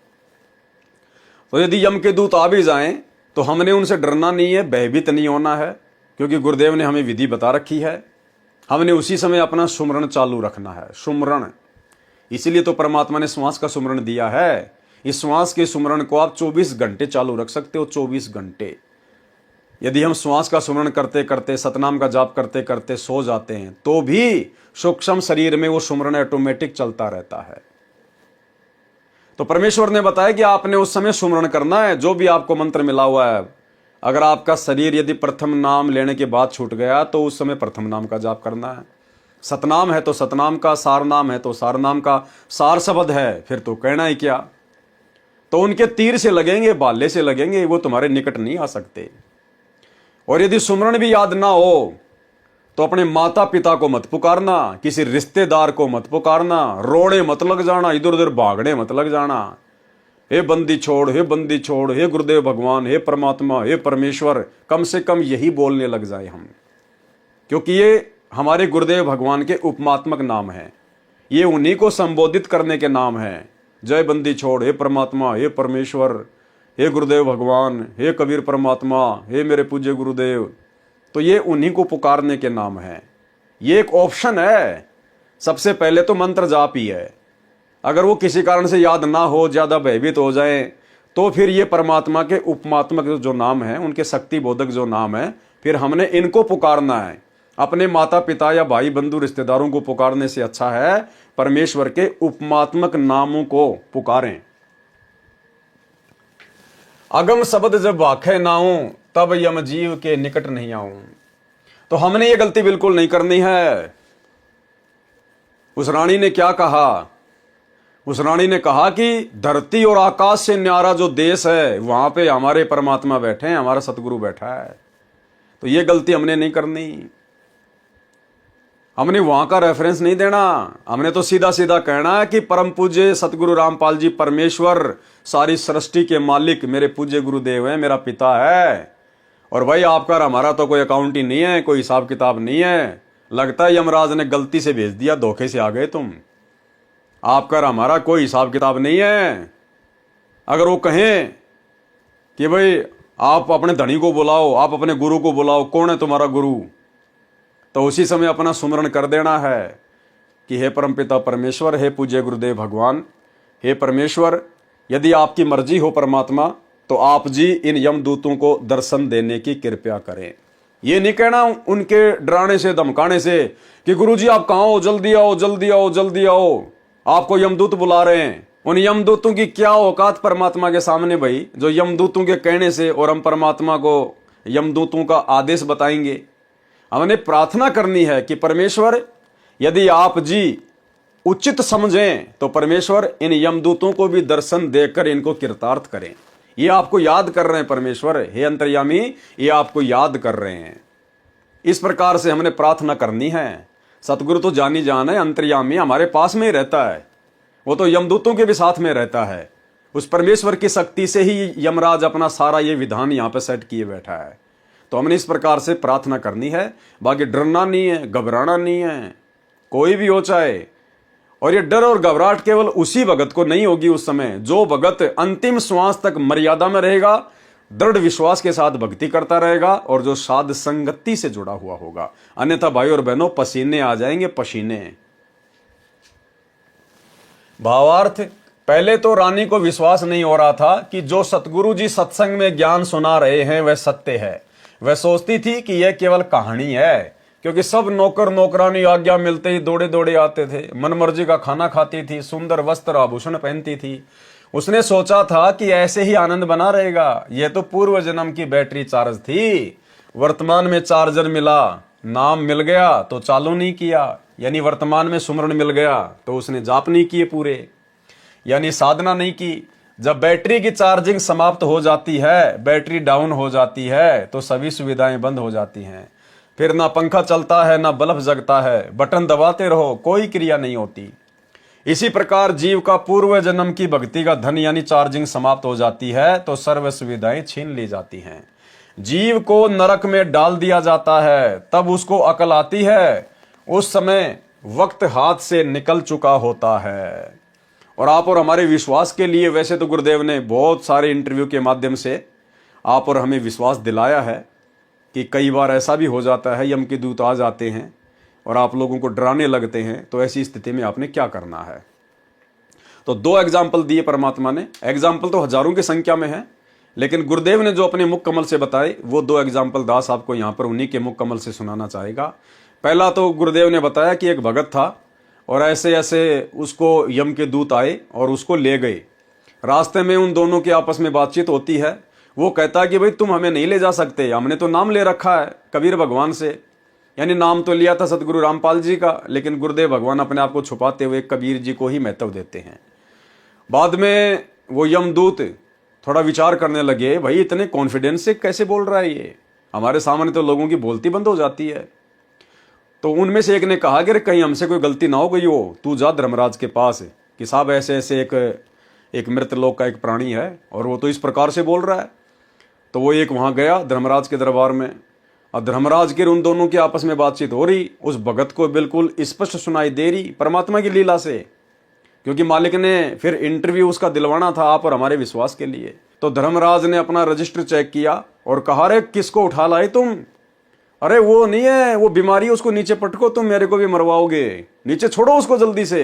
तो यदि यम के दूत आ भी जाएं तो हमने उनसे डरना नहीं है, भयभीत नहीं होना है, क्योंकि गुरुदेव ने हमें विधि बता रखी है। हमने उसी समय अपना सुमरण चालू रखना है, सुमरण। इसीलिए तो परमात्मा ने श्वास का सुमरण दिया है। इस श्वास के सुमरण को आप 24 घंटे चालू रख सकते हो, 24 घंटे। यदि हम श्वास का सुमरण करते करते, सतनाम का जाप करते करते सो जाते हैं तो भी सूक्ष्म शरीर में वो सुमरण ऑटोमेटिक चलता रहता है। तो परमेश्वर ने बताया कि आपने उस समय सुमरण करना है, जो भी आपको मंत्र मिला हुआ है। अगर आपका शरीर यदि प्रथम नाम लेने के बाद छूट गया तो उस समय प्रथम नाम का जाप करना है। सतनाम है तो सतनाम का, सार नाम है तो सार नाम का, सार शब्द है फिर तो कहना ही क्या। तो उनके तीर से लगेंगे, भाले से लगेंगे, वो तुम्हारे निकट नहीं आ सकते। और यदि सुमरण भी याद ना हो तो अपने माता पिता को मत पुकारना, किसी रिश्तेदार को मत पुकारना, रोने मत लग जाना, इधर उधर भागने मत लग जाना। हे बंदी छोड़, हे बंदी छोड़, हे गुरुदेव भगवान, हे परमात्मा, हे परमेश्वर, कम से कम यही बोलने लग जाए हम, क्योंकि ये हमारे गुरुदेव भगवान के उपमात्मक नाम हैं। ये उन्हीं को संबोधित करने के नाम हैं। जय बंदी छोड़, हे परमात्मा, हे परमेश्वर, हे गुरुदेव भगवान, हे कबीर परमात्मा, हे मेरे पूज्य गुरुदेव। तो ये उन्हीं को पुकारने के नाम हैं। ये एक ऑप्शन है। सबसे पहले तो मंत्र जाप ही है। अगर वो किसी कारण से याद ना हो, ज्यादा भयभीत हो जाए, तो फिर ये परमात्मा के उपमात्मक जो नाम है, उनके शक्ति बोधक जो नाम है, फिर हमने इनको पुकारना है। अपने माता पिता या भाई बंधु रिश्तेदारों को पुकारने से अच्छा है परमेश्वर के उपमात्मक नामों को पुकारें। अगम शब्द जब वाखे नाऊं, तब यम जीव के निकट नहीं आऊं। तो हमने ये गलती बिल्कुल नहीं करनी है। उस रानी ने क्या कहा? उस रानी ने कहा कि धरती और आकाश से न्यारा जो देश है, वहां पे हमारे परमात्मा बैठे हैं, हमारा सतगुरु बैठा है। तो ये गलती हमने नहीं करनी। हमने वहां का रेफरेंस नहीं देना। हमने तो सीधा सीधा कहना है कि परम पूज्य सतगुरु रामपाल जी परमेश्वर, सारी सृष्टि के मालिक मेरे पूज्य गुरुदेव है, मेरा पिता है। और भाई आपका और हमारा तो कोई अकाउंट ही नहीं है, कोई हिसाब किताब नहीं है। लगता है यमराज ने गलती से भेज दिया, धोखे से आ गए तुम। आपका और हमारा कोई हिसाब किताब नहीं है। अगर वो कहें कि भाई आप अपने धनी को बुलाओ, आप अपने गुरु को बुलाओ, कौन है तुम्हारा गुरु, तो उसी समय अपना सुमरण कर देना है कि हे परमपिता परमेश्वर, हे पूज्य गुरुदेव भगवान, हे परमेश्वर, यदि आपकी मर्जी हो परमात्मा, तो आप जी इन यमदूतों को दर्शन देने की कृपया करें। ये नहीं कहना उनके डराने से, धमकाने से कि गुरुजी आप कहाँ हो, जल्दी आओ, जल्दी आओ, जल्दी आओ, आपको यमदूत बुला रहे हैं। उन यमदूतों की क्या औकात परमात्मा के सामने भाई, जो यमदूतों के कहने से और हम परमात्मा को यमदूतों का आदेश बताएंगे। हमने प्रार्थना करनी है कि परमेश्वर यदि आप जी उचित समझें तो परमेश्वर इन यमदूतों को भी दर्शन देकर इनको कृतार्थ करें। ये आपको याद कर रहे हैं परमेश्वर, हे अंतर्यामी, ये आपको याद कर रहे हैं। इस प्रकार से हमने प्रार्थना करनी है। सतगुरु तो जानी जान है, अंतर्यामी, हमारे पास में ही रहता है। वो तो यमदूतों के भी साथ में रहता है। उस परमेश्वर की शक्ति से ही यमराज अपना सारा ये विधान यहाँ पे सेट किए बैठा है। तो हमने इस प्रकार से प्रार्थना करनी है, बाकी डरना नहीं है, घबराना नहीं है, कोई भी हो चाहे। और ये डर और घबराहट केवल उसी भगत को नहीं होगी उस समय, जो भगत अंतिम श्वास तक मर्यादा में रहेगा, दृढ़ विश्वास के साथ भक्ति करता रहेगा और जो साध संगति से जुड़ा हुआ होगा। अन्यथा भाई और बहनों पसीने आ जाएंगे, पसीने। भावार्थ, पहले तो रानी को विश्वास नहीं हो रहा था कि जो सतगुरु जी सत्संग में ज्ञान सुना रहे हैं वह सत्य है। वह सोचती थी कि यह केवल कहानी है, क्योंकि सब नौकर नौकरानी आज्ञा मिलते ही दौड़े दौड़े आते थे, मनमर्जी का खाना खाती थी, सुंदर वस्त्र आभूषण पहनती थी। उसने सोचा था कि ऐसे ही आनंद बना रहेगा। यह तो पूर्व जन्म की बैटरी चार्ज थी, वर्तमान में चार्जर मिला, नाम मिल गया तो चालू नहीं किया, यानी वर्तमान में सुमरण मिल गया तो उसने जाप नहीं किए पूरे, यानी साधना नहीं की। जब बैटरी की चार्जिंग समाप्त हो जाती है, बैटरी डाउन हो जाती है, तो सभी सुविधाएं बंद हो जाती हैं। फिर ना पंखा चलता है, ना बल्ब जगता है, बटन दबाते रहो, कोई क्रिया नहीं होती। इसी प्रकार जीव का पूर्व जन्म की भक्ति का धन यानी चार्जिंग समाप्त हो जाती है तो सर्व सुविधाएं छीन ली जाती हैं। जीव को नरक में डाल दिया जाता है, तब उसको अकल आती है। उस समय वक्त हाथ से निकल चुका होता है। और आप और हमारे विश्वास के लिए वैसे तो गुरुदेव ने बहुत सारे इंटरव्यू के माध्यम से आप और हमें विश्वास दिलाया है कि कई बार ऐसा भी हो जाता है, यम के दूत आ जाते हैं और आप लोगों को डराने लगते हैं, तो ऐसी स्थिति में आपने क्या करना है। तो 2 एग्जाम्पल दिए परमात्मा ने। एग्जाम्पल तो हजारों की संख्या में है, लेकिन गुरुदेव ने जो अपने मुख कमल से बताए वो 2 एग्जाम्पल दास आपको यहाँ पर उन्हीं के मुख कमल से सुनाना चाहेगा। पहला तो गुरुदेव ने बताया कि एक भगत था और ऐसे ऐसे उसको यम के दूत आए और उसको ले गए। रास्ते में उन दोनों की आपस में बातचीत होती है। वो कहता है कि भाई तुम हमें नहीं ले जा सकते, हमने तो नाम ले रखा है कबीर भगवान से, यानी नाम तो लिया था सतगुरु रामपाल जी का, लेकिन गुरुदेव भगवान अपने आप को छुपाते हुए कबीर जी को ही महत्व देते हैं। बाद में वो यमदूत थोड़ा विचार करने लगे, भाई इतने कॉन्फिडेंस से कैसे बोल रहा है ये, हमारे सामने तो लोगों की बोलती बंद हो जाती है। तो उनमें से एक ने कहा कि कहीं हमसे कोई गलती ना हो गई हो, तू जा धर्मराज के पास कि साहब ऐसे ऐसे एक मृत लोक का एक प्राणी है और वो तो इस प्रकार से बोल रहा है। तो वो एक वहां गया धर्मराज के दरबार में, और धर्मराज के उन दोनों की आपस में बातचीत हो रही। उस भगत को बिल्कुल स्पष्ट सुनाई दे रही परमात्मा की लीला से, क्योंकि मालिक ने फिर इंटरव्यू उसका दिलवाना था आप और हमारे विश्वास के लिए। तो धर्मराज ने अपना रजिस्टर चेक किया और कहा, अरे किसको उठा लाए तुम, अरे वो नहीं है, वो बीमारी, उसको नीचे पटको, तुम मेरे को भी मरवाओगे, नीचे छोड़ो उसको जल्दी से।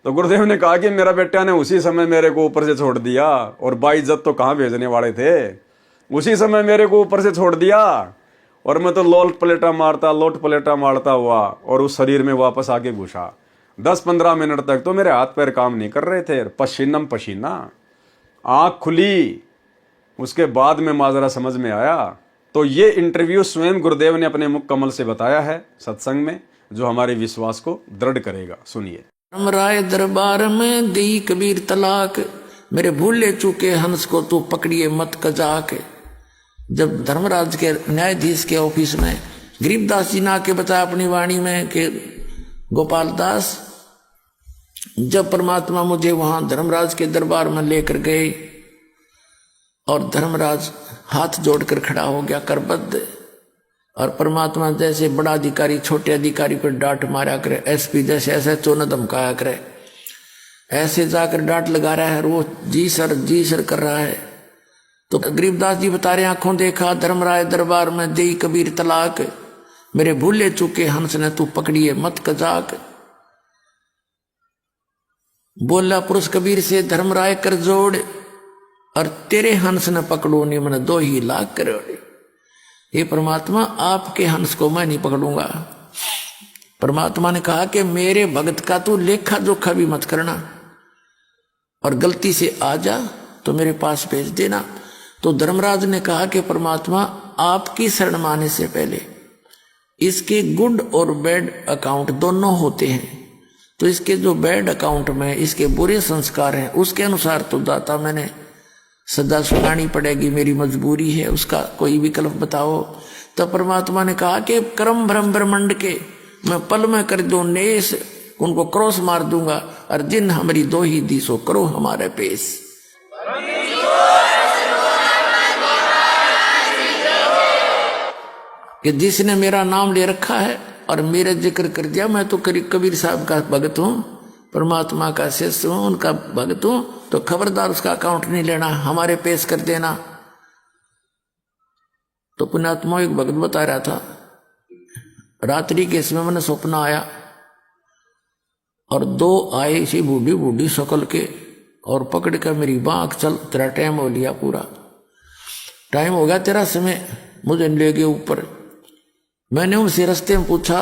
तो गुरुदेव ने कहा कि मेरा बेटा ने उसी समय मेरे को ऊपर से छोड़ दिया, और बाइज्जत तो कहाँ भेजने वाले थे, उसी समय मेरे को ऊपर से छोड़ दिया और मैं तो लोट पलेटा मारता हुआ और उस शरीर में वापस आके घुसा। 10-15 मिनट तक तो मेरे हाथ पैर काम नहीं कर रहे थे, पसीनम पसीना, आँख खुली, उसके बाद में माजरा समझ में आया। तो ये इंटरव्यू स्वयं गुरुदेव ने अपने मुख कमल से बताया है सत्संग में, जो हमारे विश्वास को दृढ़ करेगा। सुनिए। राय दरबार में दी कबीर तलाक, मेरे भूले चूके हंस को तू पकड़िए मत कजाक। जब धर्मराज के न्यायाधीश के ऑफिस में गरीबदास जी ने आके बताया अपनी वाणी में कि गोपाल दास, जब परमात्मा मुझे वहां धर्मराज के दरबार में लेकर गए और धर्मराज हाथ जोड़कर खड़ा हो गया करबद्ध, और परमात्मा जैसे बड़ा अधिकारी छोटे अधिकारी पर डांट मारा करे, एसपी जैसे ऐसे चोन धमकाया करे, ऐसे जाकर डांट लगा रहा है, वो जी सर कर रहा है। तो गरीबदास जी बता रहे, आंखों देखा धर्मराय दरबार में देई कबीर तलाक, मेरे भूले चूके हंस ने तू पकड़िए मत कजाक। बोला पुरुष कबीर से धर्मराय कर जोड़, और तेरे हंस न पकड़ो नहीं मन 2 लाख करोड़। ये परमात्मा आपके हंस को मैं नहीं पकड़ूंगा। परमात्मा ने कहा कि मेरे भगत का तू लेखा जोखा भी मत करना, और गलती से आ जा तो मेरे पास भेज देना। तो धर्मराज ने कहा कि परमात्मा आपकी शरण माने से पहले इसके गुड और बैड अकाउंट दोनों होते हैं, तो इसके जो बैड अकाउंट में इसके बुरे संस्कार हैं उसके अनुसार तो दाता मैंने सदा सुनानी पड़ेगी, मेरी मजबूरी है, उसका कोई विकल्प बताओ। तो परमात्मा ने कहा कि कर्म भ्रम ब्रह्मंड के मैं पल में कर दूं नेस, उनको क्रॉस मार दूंगा, और जिन हमारी दो ही दिसो करो हमारे पेश। कि जिसने मेरा नाम ले रखा है और मेरा जिक्र कर दिया, मैं तो कबीर साहब का भगत हूं, परमात्मा का शिष्य हूं, उनका भगत हूं, तो खबरदार उसका अकाउंट नहीं लेना, हमारे पेश कर देना। तो पुण्यात्मा एक भगत बता रहा था, रात्रि के समय मैंने सपना आया और दो आए इसी बूढ़ी बूढ़ी शक्ल के और पकड़ कर मेरी बाँख, चल तेरा टाइम हो लिया, पूरा टाइम हो गया तेरा समय, मुझे ले गए ऊपर। मैंने उनसे रास्ते में पूछा,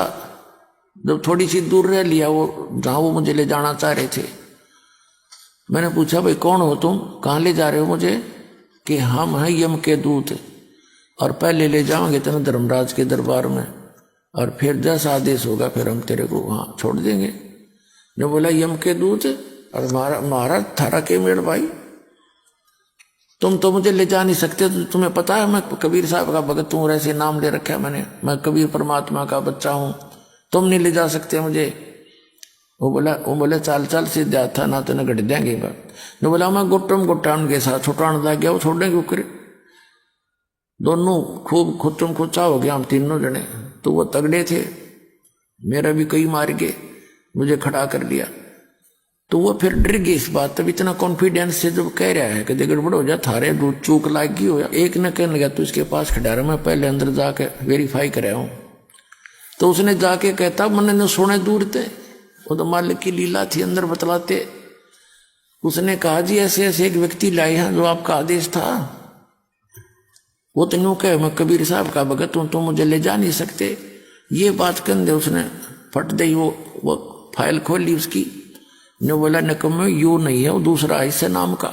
जब थोड़ी सी दूर रह लिया वो जहाँ वो मुझे ले जाना चाह रहे थे, मैंने पूछा भाई कौन हो तुम, कहाँ ले जा रहे हो मुझे? कि हम हैं यम के दूत और पहले ले जाओगे तेरे धर्मराज के दरबार में, और फिर जैसा आदेश होगा फिर हम तेरे को वहाँ छोड़ देंगे। ने बोला यम के दूत और महाराज थारा के मेड़ भाई, तुम तो मुझे ले जा नहीं सकते, तो तुम्हें पता है मैं कबीर साहब का भगत हूँ और ऐसे नाम ले रखा है मैंने, मैं कबीर परमात्मा का बच्चा हूँ, तुम नहीं ले जा सकते मुझे। वो बोला चाल चाल सीधा था ना, तो न गट देंगे बात। ने बोला मैं गुट्टान के साथ छुटान लग गया, वो छोड़ने ऊपर दोनों खूब खुच्चम खुच्चा हो गया, हम तीनों जने। तो वो तगड़े थे, मेरा भी कई मार गए, मुझे खड़ा कर लिया। तो वो फिर डर गई इस बात, तब इतना कॉन्फिडेंस से जब कह रहा है कि गड़बड़ हो जा, थारे दूध चूक लागी हो। एक ने कहने लगा तू इसके पास खड़ा रहा, मैं पहले अंदर जाके वेरीफाई कराया हूँ। तो उसने जाके कहता मैंने न सोने दूर थे, वो तो मालिक की लीला थी, अंदर बतलाते। उसने कहा जी ऐसे ऐसे एक व्यक्ति लाए हैं जो आपका आदेश था। वो तो यूं कहे मैं कबीर साहब का भगत हूं, तो मुझे ले जा नहीं सकते। ये बात कहने दे उसने फट दे, वो फाइल खोली उसकी, ने बोला नकम्मे यू नहीं है, वो दूसरा है इससे नाम का,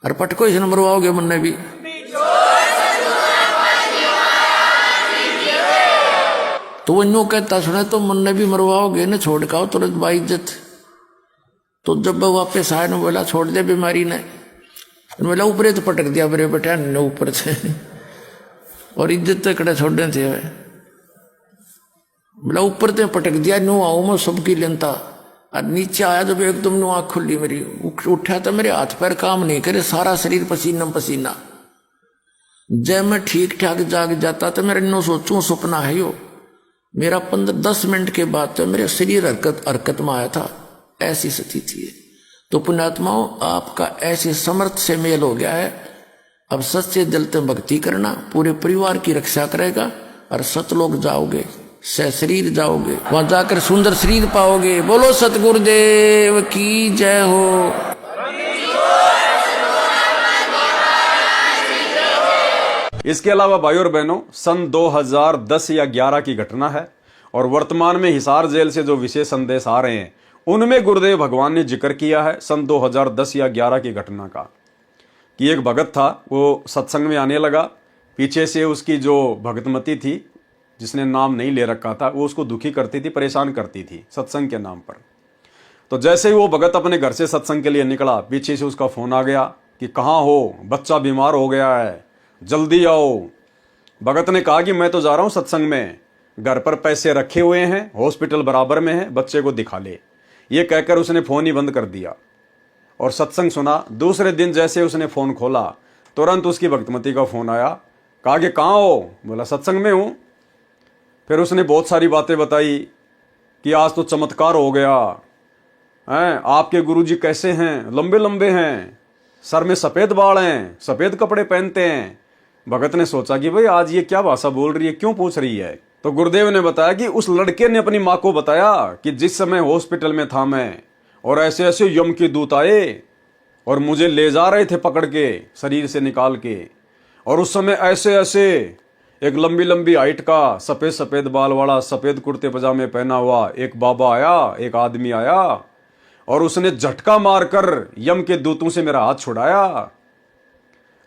और पटको इसे मरवाओगे मुन्ने भी। तो वो यूं कहता सुना तो मुन्ने भी मरवाओगे न, छोड़ का तुरंत बाइज्जत। तो जब वो वापस आए ने बोला छोड़ दे बीमारी ने, बोला ऊपर तो पटक दिया मेरे बेटा ने ऊपर से, और इज्जत तक कड़े छोड़ने थे। बोला ऊपर तो पटक दिया, नो आओ मैं सबकी लेनता, और नीचे आया जब एकदम नो आँख खुली मेरी, उठा तो मेरे हाथ पैर काम नहीं करे, सारा शरीर पसीना पसीना। जब मैं ठीक ठाक जाग जाता तो मेरे नो सोचूं सपना है यो, मेरा 15-10 मिनट के बाद तो मेरे शरीर हरकत में आया था, ऐसी स्थिति थी। तो पुण्यात्माओं आपका ऐसे समर्थ से मेल हो गया है, अब सच्चे दिल से भक्ति करना, पूरे परिवार की रक्षा करेगा, और सतलोक जाओगे, शरीर जाओगे, वहां जाकर सुंदर शरीर पाओगे। बोलो सतगुरुदेव की जय हो। इसके अलावा भाइयों और बहनों, सन 2010 या 11 की घटना है, और वर्तमान में हिसार जेल से जो विशेष संदेश आ रहे हैं उनमें गुरुदेव भगवान ने जिक्र किया है सन 2010 या 11 की घटना का, कि एक भगत था, वो सत्संग में आने लगा, पीछे से उसकी जो भगतमती थी जिसने नाम नहीं ले रखा था, वो उसको दुखी करती थी, परेशान करती थी सत्संग के नाम पर। तो जैसे ही वो भगत अपने घर से सत्संग के लिए निकला, पीछे से उसका फोन आ गया कि कहाँ हो, बच्चा बीमार हो गया है, जल्दी आओ। भगत ने कहा कि मैं तो जा रहा हूँ सत्संग में, घर पर पैसे रखे हुए हैं, हॉस्पिटल बराबर में है, बच्चे को दिखा ले। ये कहकर उसने फोन ही बंद कर दिया और सत्संग सुना। दूसरे दिन जैसे उसने फोन खोला, तुरंत उसकी भक्तमती का फोन आया, कहा कि कहाँ हो? बोला सत्संग में हूँ। फिर उसने बहुत सारी बातें बताई कि आज तो चमत्कार हो गया हैं, आपके गुरुजी कैसे हैं, लंबे लंबे हैं, सर में सफ़ेद बाल हैं, सफ़ेद कपड़े पहनते हैं। भगत ने सोचा कि भाई आज ये क्या भाषा बोल रही है, क्यों पूछ रही है। तो गुरुदेव ने बताया कि उस लड़के ने अपनी माँ को बताया कि जिस समय हॉस्पिटल में था मैं, और ऐसे ऐसे यम के दूत आए और मुझे ले जा रहे थे पकड़ के शरीर से निकाल के, और उस समय ऐसे ऐसे एक लंबी लंबी हाइट का सफ़ेद सफ़ेद बाल वाला सफ़ेद कुर्ते पजामे पहना हुआ एक बाबा आया, एक आदमी आया, और उसने झटका मारकर यम के दूतों से मेरा हाथ छुड़ाया।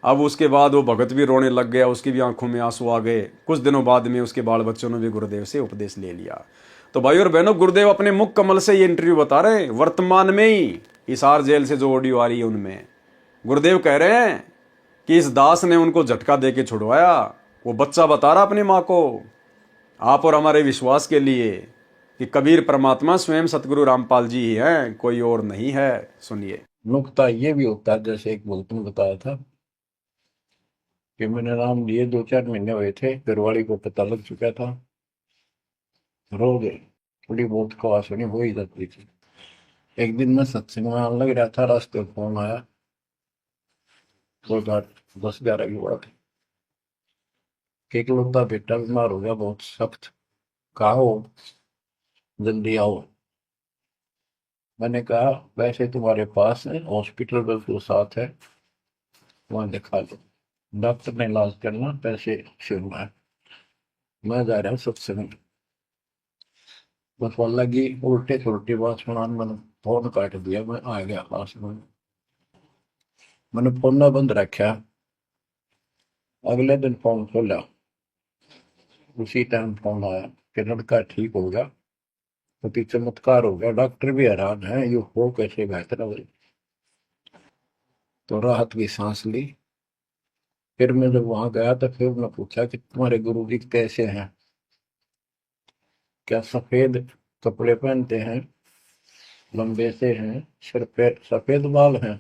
अब उसके बाद वो भगत भी रोने लग गया, उसकी भी आंखों में आंसू आ गए। कुछ दिनों बाद में उसके बाल बच्चों ने भी गुरुदेव से उपदेश ले लिया। तो भाई और बहनों, गुरुदेव अपने मुख कमल से ये इंटरव्यू बता रहे हैं, वर्तमान में ही हिसार जेल से जो ऑडियो आ रही है उनमें गुरुदेव कह रहे हैं कि इस दास ने उनको झटका दे के छुड़वाया। वो बच्चा बता रहा अपनी माँ को, आप और हमारे विश्वास के लिए कि कबीर परमात्मा स्वयं सतगुरु रामपाल जी ही हैं, कोई और नहीं है। सुनिए। नुक्ता ये भी होता है, जैसे एक भक्त ने बताया था कि मैंने नाम लिए 2-4 महीने हुए थे, घरवाली को पता लग चुका था, रो गए, थोड़ी बहुत खवास होनी हो ही जाती थी। एक दिन मैं सत्संग में आने लग रहा था, रास्ते में फोन आया, कोई बात 10-11 की बात है, कि इकलौता बेटा बीमार हो गया बहुत सख्त, कहा हो, जल्दी आओ। मैंने कहा वैसे तुम्हारे पास है, हॉस्पिटल बिल्कुल साथ है, वहां दिखा लो, डॉक्टर ने इलाज करना, पैसे शुरू है, मैं जा रहा हूँ सत्संग। बस वो लगी उल्टे सुलटी बात सुनाने, मैंने फोन काट दिया, मैं आ गया पास में, मैंने फोन ना बंद रखा। अगले दिन फोन खोला, उसी टाइम फोन आया कि लड़का ठीक हो गया, तो चमत्कार हो गया, डॉक्टर भी हैरान है, ये हो कैसे बेहतर हो। तो राहत की सांस ली। फिर मैं जब वहां गया तो फिर मैं पूछा कि तुम्हारे गुरु जी कैसे हैं, क्या सफेद कपड़े पहनते हैं, लंबे से हैं, सिर पे सफेद बाल हैं।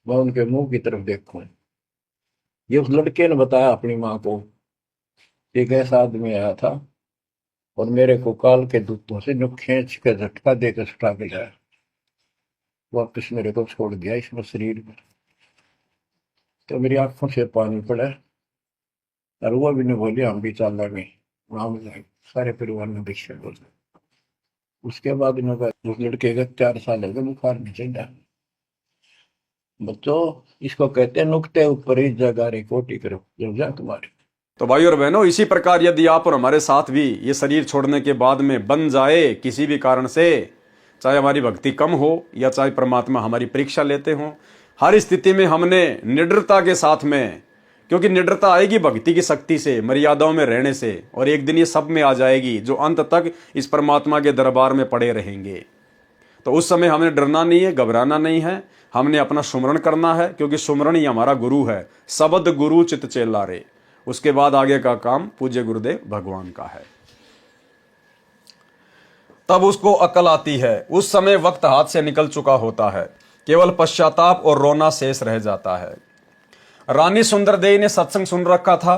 मैं उनके मुंह की तरफ देखूं, ये उस लड़के ने बताया अपनी माँ को, एक ऐसा आदमी आया था और मेरे को काल के दूतों से जो खींच के झटका देकर सुटा के लाया, वापस मेरे को छोड़ दिया इसमें शरीर में। तो मेरी आंखों से पानी पड़ा, और वो भी ने बोली हम भी चल रहे, वहां में सारे परिवार ने दीक्षा बोला। उसके बाद उस लड़के का 4 साल हो गए, बुखार नहीं चढ़ा। बच्चों, इसको कहते हैं नुक्ते ऊपर ही जगह रे कोटी करो, जब जा तुम्हारी। तो भाई और बहनों, इसी प्रकार यदि आप और हमारे साथ भी ये शरीर छोड़ने के बाद में बन जाए किसी भी कारण से, चाहे हमारी भक्ति कम हो या चाहे परमात्मा हमारी परीक्षा लेते हों, हर स्थिति में हमने निडरता के साथ में, क्योंकि निडरता आएगी भक्ति की शक्ति से, मर्यादाओं में रहने से, और एक दिन ये सब में आ जाएगी जो अंत तक इस परमात्मा के दरबार में पड़े रहेंगे। तो उस समय हमें डरना नहीं है, घबराना नहीं है, हमने अपना सुमरण करना है, क्योंकि सुमरण ही हमारा गुरु है। शब्द गुरु चित चेला रे। उसके बाद आगे का काम पूज्य गुरुदेव भगवान का है। तब उसको अकल आती है। उस समय वक्त हाथ से निकल चुका होता है, केवल पश्चाताप और रोना शेष रह जाता है। रानी सुंदरदेवी ने सत्संग सुन रखा था,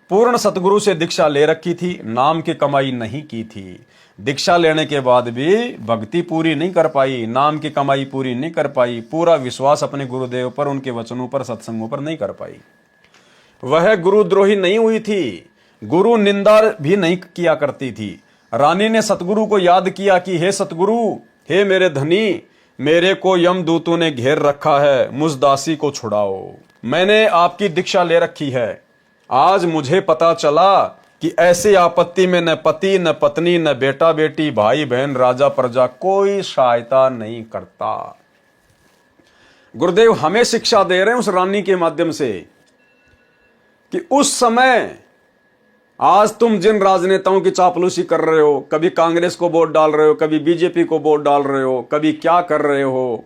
पूर्ण सतगुरु से दीक्षा ले रखी थी, नाम की कमाई नहीं की थी। दीक्षा लेने के बाद भी भक्ति पूरी नहीं कर पाई, नाम की कमाई पूरी नहीं कर पाई, पूरा विश्वास अपने गुरुदेव पर, उनके वचनों पर, सत्संगों पर नहीं कर पाई। वह गुरुद्रोही नहीं हुई थी, गुरु निंदा भी नहीं किया करती थी। रानी ने सतगुरु को याद किया कि हे सतगुरु, हे मेरे धनी, मेरे को यमदूतों ने घेर रखा है, मुझ दासी को छुड़ाओ। मैंने आपकी दीक्षा ले रखी है, आज मुझे पता चला कि ऐसी आपत्ति में न पति न पत्नी न बेटा बेटी भाई बहन राजा प्रजा कोई सहायता नहीं करता। गुरुदेव हमें शिक्षा दे रहे हैं उस रानी के माध्यम से कि उस समय, आज तुम जिन राजनेताओं की चापलूसी कर रहे हो, कभी कांग्रेस को वोट डाल रहे हो, कभी बीजेपी को वोट डाल रहे हो, कभी क्या कर रहे हो,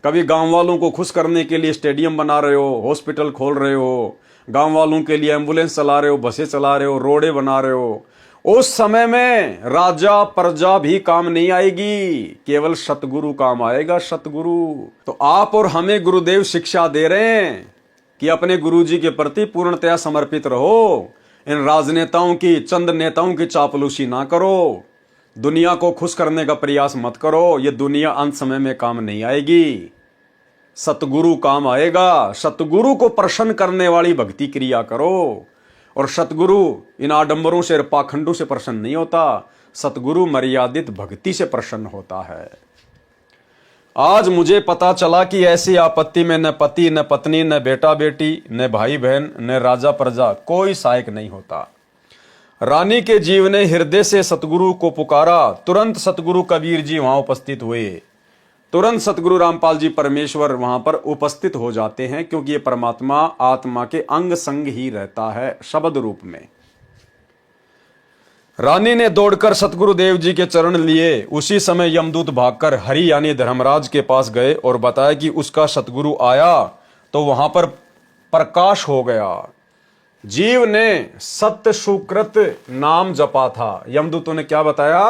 कभी गांव वालों को खुश करने के लिए स्टेडियम बना रहे हो, हॉस्पिटल खोल रहे हो, गांव वालों के लिए एम्बुलेंस चला रहे हो, बसें चला रहे हो, रोडे बना रहे हो। उस समय में राजा प्रजा भी काम नहीं आएगी, केवल सतगुरु काम आएगा, सतगुरु। तो आप और हमें गुरुदेव शिक्षा दे रहे हैं कि अपने गुरुजी के प्रति पूर्णतया समर्पित रहो, इन राजनेताओं की, चंद नेताओं की चापलूसी ना करो, दुनिया को खुश करने का प्रयास मत करो, ये दुनिया अंत समय में काम नहीं आएगी, सतगुरु काम आएगा। सतगुरु को प्रसन्न करने वाली भक्ति क्रिया करो, और सतगुरु इन आडंबरों से, पाखंडों से प्रसन्न नहीं होता, सतगुरु मर्यादित भक्ति से प्रसन्न होता है। आज मुझे पता चला कि ऐसी आपत्ति में न पति न पत्नी न बेटा बेटी न भाई बहन न राजा प्रजा कोई सहायक नहीं होता। रानी के जीव ने हृदय से सतगुरु को पुकारा, तुरंत सतगुरु कबीर जी वहां उपस्थित हुए, तुरंत सतगुरु रामपाल जी परमेश्वर वहां पर उपस्थित हो जाते हैं, क्योंकि ये परमात्मा आत्मा के अंग संग ही रहता है शब्द रूप में। रानी ने दौड़कर सतगुरुदेव जी के चरण लिए। उसी समय यमदूत भागकर हरि यानी धर्मराज के पास गए और बताया कि उसका सतगुरु आया, तो वहां पर प्रकाश हो गया। जीव ने सत्य सुकृत नाम जपा था। यमदूतों ने क्या बताया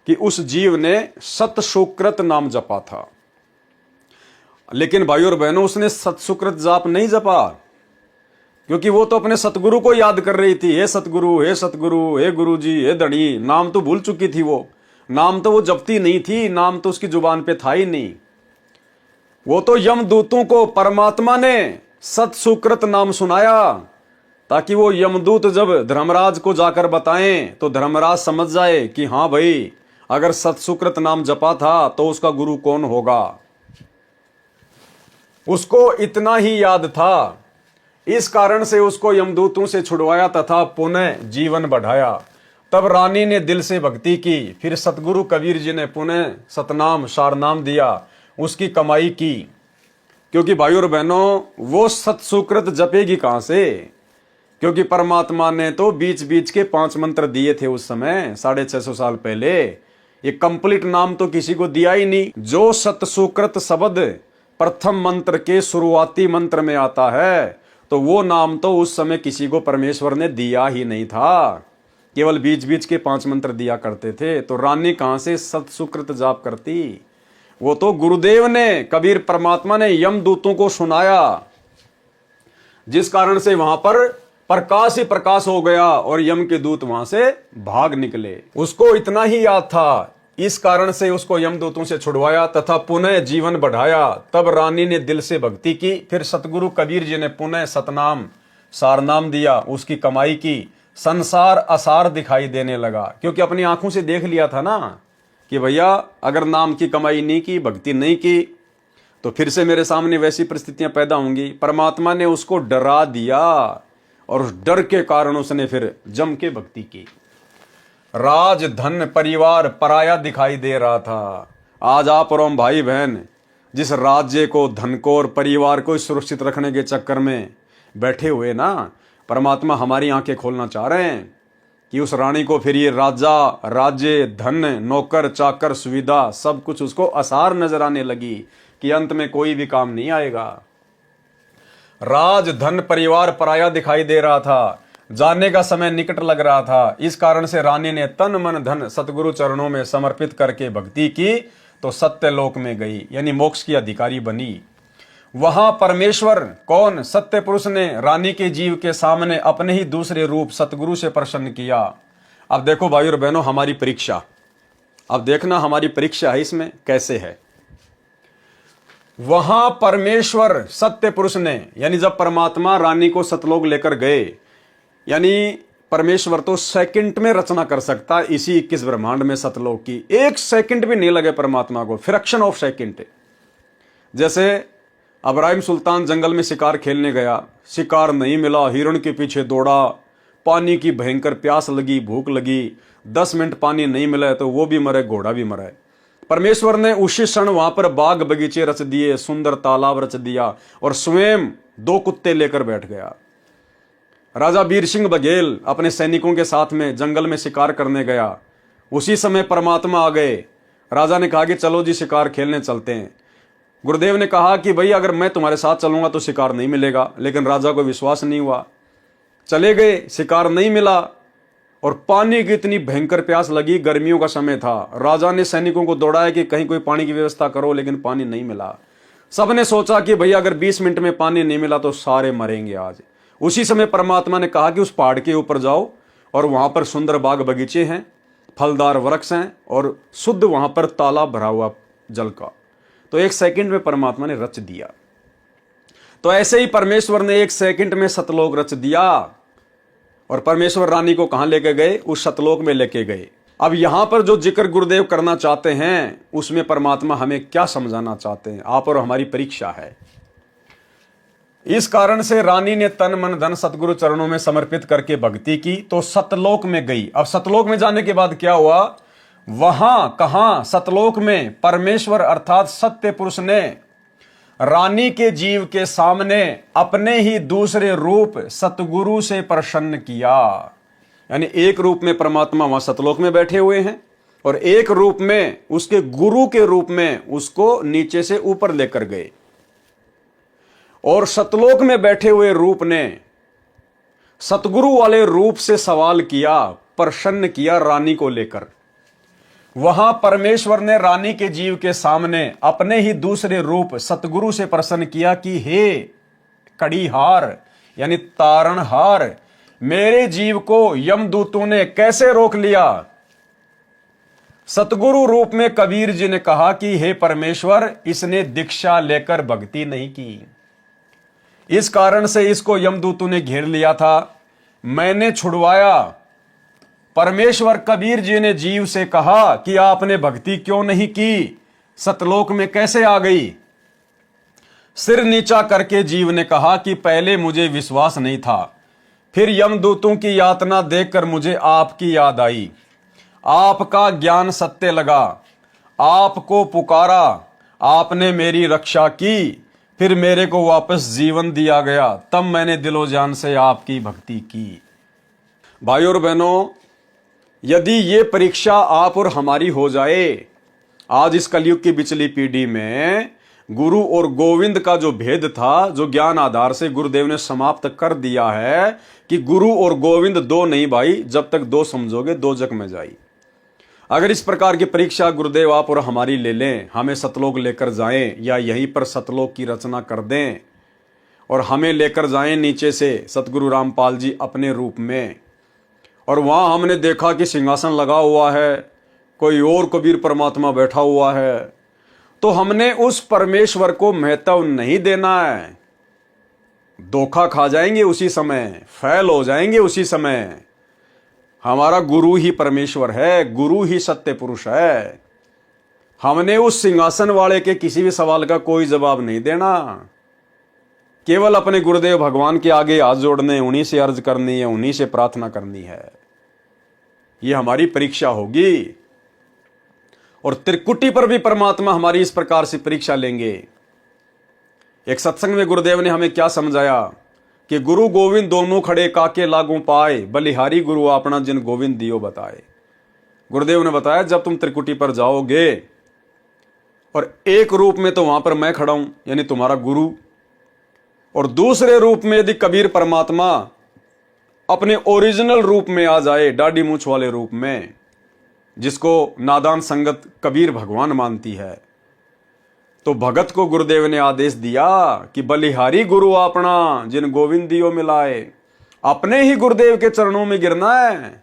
कि उस जीव ने सत्य सुकृत नाम जपा था। लेकिन भाई और बहनों, उसने सत्य सुकृत जाप नहीं जपा, क्योंकि वो तो अपने सतगुरु को याद कर रही थी। हे सतगुरु, हे सतगुरु, हे गुरुजी, हे धनी। नाम तो भूल चुकी थी वो, नाम तो वो जपती नहीं थी, नाम तो उसकी जुबान पे था ही नहीं। वो तो यमदूतों को परमात्मा ने सत सुकृत नाम सुनाया, ताकि वो यमदूत जब धर्मराज को जाकर बताएं तो धर्मराज समझ जाए कि हाँ भाई, अगर सत सुकृत नाम जपा था तो उसका गुरु कौन होगा। उसको इतना ही याद था, इस कारण से उसको यमदूतों से छुड़वाया तथा पुनः जीवन बढ़ाया। तब रानी ने दिल से भक्ति की, फिर सतगुरु कबीर जी ने पुनः सतनाम सारनाम दिया, उसकी कमाई की। क्योंकि भाई और बहनों, वो सत सुकृत जपेगी कहां से, क्योंकि परमात्मा ने तो बीच बीच के 5 मंत्र दिए थे उस समय 650 साल पहले। ये कंप्लीट नाम तो किसी को दिया ही नहीं। जो सत सुकृत शब्द प्रथम मंत्र के शुरुआती मंत्र में आता है, तो वो नाम तो उस समय किसी को परमेश्वर ने दिया ही नहीं था, केवल बीच बीच के 5 मंत्र दिया करते थे। तो रानी कहां से सत सुकृत जाप करती। वो तो गुरुदेव ने, कबीर परमात्मा ने यमदूतों को सुनाया, जिस कारण से वहां पर प्रकाश ही प्रकाश हो गया और यम के दूत वहां से भाग निकले। उसको इतना ही याद था, इस कारण से उसको यमदूतों से छुड़वाया तथा पुनः जीवन बढ़ाया। तब रानी ने दिल से भक्ति की, फिर सतगुरु कबीर जी ने पुनः सतनाम सारनाम दिया, उसकी कमाई की। संसार असार दिखाई देने लगा, क्योंकि अपनी आंखों से देख लिया था ना कि भैया, अगर नाम की कमाई नहीं की, भक्ति नहीं की, तो फिर से मेरे सामने वैसी परिस्थितियां पैदा होंगी। परमात्मा ने उसको डरा दिया और उस डर के कारण उसने फिर जम के भक्ति की। राज धन परिवार पराया दिखाई दे रहा था। आज आप और हम भाई बहन जिस राज्य को, धन को और परिवार को सुरक्षित रखने के चक्कर में बैठे हुए ना, परमात्मा हमारी आंखें खोलना चाह रहे हैं कि उस रानी को फिर ये राजा, राज्य, धन, नौकर चाकर, सुविधा सब कुछ उसको आसार नजर आने लगी कि अंत में कोई भी काम नहीं आएगा। राज धन परिवार पराया दिखाई दे रहा था, जाने का समय निकट लग रहा था। इस कारण से रानी ने तन मन धन सतगुरु चरणों में समर्पित करके भक्ति की, तो सत्य लोक में गई, यानी मोक्ष की अधिकारी बनी। वहां परमेश्वर कौन, सत्य पुरुष ने रानी के जीव के सामने अपने ही दूसरे रूप सतगुरु से प्रसन्न किया। अब देखो भाई और बहनों, हमारी परीक्षा, अब देखना हमारी परीक्षा है इसमें कैसे है। वहां परमेश्वर सत्य पुरुष ने, यानी जब परमात्मा रानी को सतलोक लेकर गए, यानी परमेश्वर तो सेकंड में रचना कर सकता है इसी 21 ब्रह्मांड में सतलोक की। 1 सेकंड भी नहीं लगे परमात्मा को, फ्रैक्शन ऑफ सेकंड। जैसे अब्राहिम सुल्तान जंगल में शिकार खेलने गया, शिकार नहीं मिला, हिरण के पीछे दौड़ा, पानी की भयंकर प्यास लगी, भूख लगी, 10 मिनट पानी नहीं मिला तो वो भी मरे, घोड़ा भी मरा। परमेश्वर ने उसी क्षण वहां पर बाग बगीचे रच दिए, सुंदर तालाब रच दिया और स्वयं 2 कुत्ते लेकर बैठ गया। राजा वीर सिंह बघेल अपने सैनिकों के साथ में जंगल में शिकार करने गया, उसी समय परमात्मा आ गए। राजा ने कहा कि चलो जी शिकार खेलने चलते हैं। गुरुदेव ने कहा कि भाई अगर मैं तुम्हारे साथ चलूंगा तो शिकार नहीं मिलेगा, लेकिन राजा को विश्वास नहीं हुआ। चले गए, शिकार नहीं मिला और पानी की इतनी भयंकर प्यास लगी, गर्मियों का समय था। राजा ने सैनिकों को दौड़ाया कि कहीं कोई पानी की व्यवस्था करो, लेकिन पानी नहीं मिला। सबने सोचा कि भैया अगर 20 मिनट में पानी नहीं मिला तो सारे मरेंगे आज। उसी समय परमात्मा ने कहा कि उस पहाड़ के ऊपर जाओ और वहां पर सुंदर बाग बगीचे हैं, फलदार वृक्ष हैं और शुद्ध वहां पर तालाब भरा हुआ जल का। तो 1 सेकंड में परमात्मा ने रच दिया। तो ऐसे ही परमेश्वर ने 1 सेकंड में सतलोक रच दिया और परमेश्वर रानी को कहां लेके गए, उस सतलोक में लेके गए। अब यहां पर जो जिक्र गुरुदेव करना चाहते हैं उसमें परमात्मा हमें क्या समझाना चाहते हैं, आप और हमारी परीक्षा है। इस कारण से रानी ने तन मन धन सतगुरु चरणों में समर्पित करके भक्ति की, तो सतलोक में गई। अब सतलोक में जाने के बाद क्या हुआ, वहां कहां, सतलोक में परमेश्वर अर्थात सत्य पुरुष ने रानी के जीव के सामने अपने ही दूसरे रूप सतगुरु से प्रसन्न किया। यानी एक रूप में परमात्मा वहां सतलोक में बैठे हुए हैं और एक रूप में उसके गुरु के रूप में उसको नीचे से ऊपर लेकर गए। और सतलोक में बैठे हुए रूप ने सतगुरु वाले रूप से सवाल किया, प्रसन्न किया रानी को लेकर। वहां परमेश्वर ने रानी के जीव के सामने अपने ही दूसरे रूप सतगुरु से प्रसन्न किया कि हे कड़ीहार यानी तारणहार, मेरे जीव को यमदूतों ने कैसे रोक लिया। सतगुरु रूप में कबीर जी ने कहा कि हे परमेश्वर, इसने दीक्षा लेकर भक्ति नहीं की, इस कारण से इसको यमदूतों ने घेर लिया था, मैंने छुड़वाया। परमेश्वर कबीर जी ने जीव से कहा कि आपने भक्ति क्यों नहीं की, सतलोक में कैसे आ गई। सिर नीचा करके जीव ने कहा कि पहले मुझे विश्वास नहीं था, फिर यमदूतों की यातना देखकर मुझे आपकी याद आई, आपका ज्ञान सत्य लगा, आपको पुकारा, आपने मेरी रक्षा की, फिर मेरे को वापस जीवन दिया गया, तब मैंने दिलो जान से आपकी भक्ति की। भाइयों और बहनों, यदि ये परीक्षा आप और हमारी हो जाए, आज इस कलयुग की पिछली पीढ़ी में गुरु और गोविंद का जो भेद था, जो ज्ञान आधार से गुरुदेव ने समाप्त कर दिया है कि गुरु और गोविंद दो नहीं भाई, जब तक दो समझोगे दो जग में जाई। अगर इस प्रकार की परीक्षा गुरुदेव आप और हमारी ले लें, हमें सतलोक लेकर जाएं या यहीं पर सतलोक की रचना कर दें और हमें लेकर जाएं नीचे से सतगुरु रामपाल जी अपने रूप में, और वहां हमने देखा कि सिंहासन लगा हुआ है, कोई और कबीर परमात्मा बैठा हुआ है, तो हमने उस परमेश्वर को महत्व नहीं देना है। धोखा खा जाएंगे उसी समय, फैल हो जाएंगे उसी समय। हमारा गुरु ही परमेश्वर है, गुरु ही सत्य पुरुष है। हमने उस सिंहासन वाले के किसी भी सवाल का कोई जवाब नहीं देना, केवल अपने गुरुदेव भगवान के आगे हाथ जोड़ने, उन्हीं से अर्ज करनी है, उन्हीं से प्रार्थना करनी है। यह हमारी परीक्षा होगी और त्रिकुटी पर भी परमात्मा हमारी इस प्रकार से परीक्षा लेंगे। एक सत्संग में गुरुदेव ने हमें क्या समझाया कि गुरु गोविंद दोनों खड़े काके लागू पाए, बलिहारी गुरु अपना जिन गोविंद दियो बताए। गुरुदेव ने बताया जब तुम त्रिकुटी पर जाओगे और एक रूप में तो वहां पर मैं खड़ा हूं यानी तुम्हारा गुरु, और दूसरे रूप में यदि कबीर परमात्मा अपने ओरिजिनल रूप में आ जाए, दाढ़ी मूछ वाले रूप में, जिसको नादान संगत कबीर भगवान मानती है, तो भगत को गुरुदेव ने आदेश दिया कि बलिहारी गुरु अपना जिन गोविंदियों मिलाए। अपने ही गुरुदेव के चरणों में गिरना है।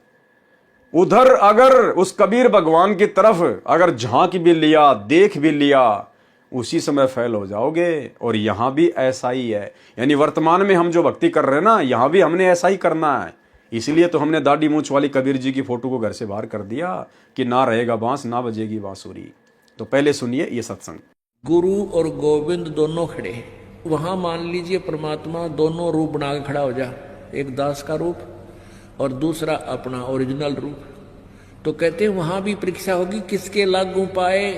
उधर अगर उस कबीर भगवान की तरफ अगर झांक भी लिया, देख भी लिया, उसी समय फैल हो जाओगे। और यहां भी ऐसा ही है, यानी वर्तमान में हम जो भक्ति कर रहे हैं ना, यहां भी हमने ऐसा ही करना है। इसलिए तो हमने दाढ़ी मूछ वाली कबीर जी की फोटो को घर से बाहर कर दिया कि ना रहेगा बांस, ना बजेगी बांसुरी। तो पहले सुनिए ये सत्संग। गुरु और गोविंद दोनों खड़े, वहां मान लीजिए परमात्मा दोनों रूप बना के खड़ा हो जा, एक दास का रूप और दूसरा अपना ओरिजिनल रूप। तो कहते हैं वहां भी परीक्षा होगी, किसके लागू पाए।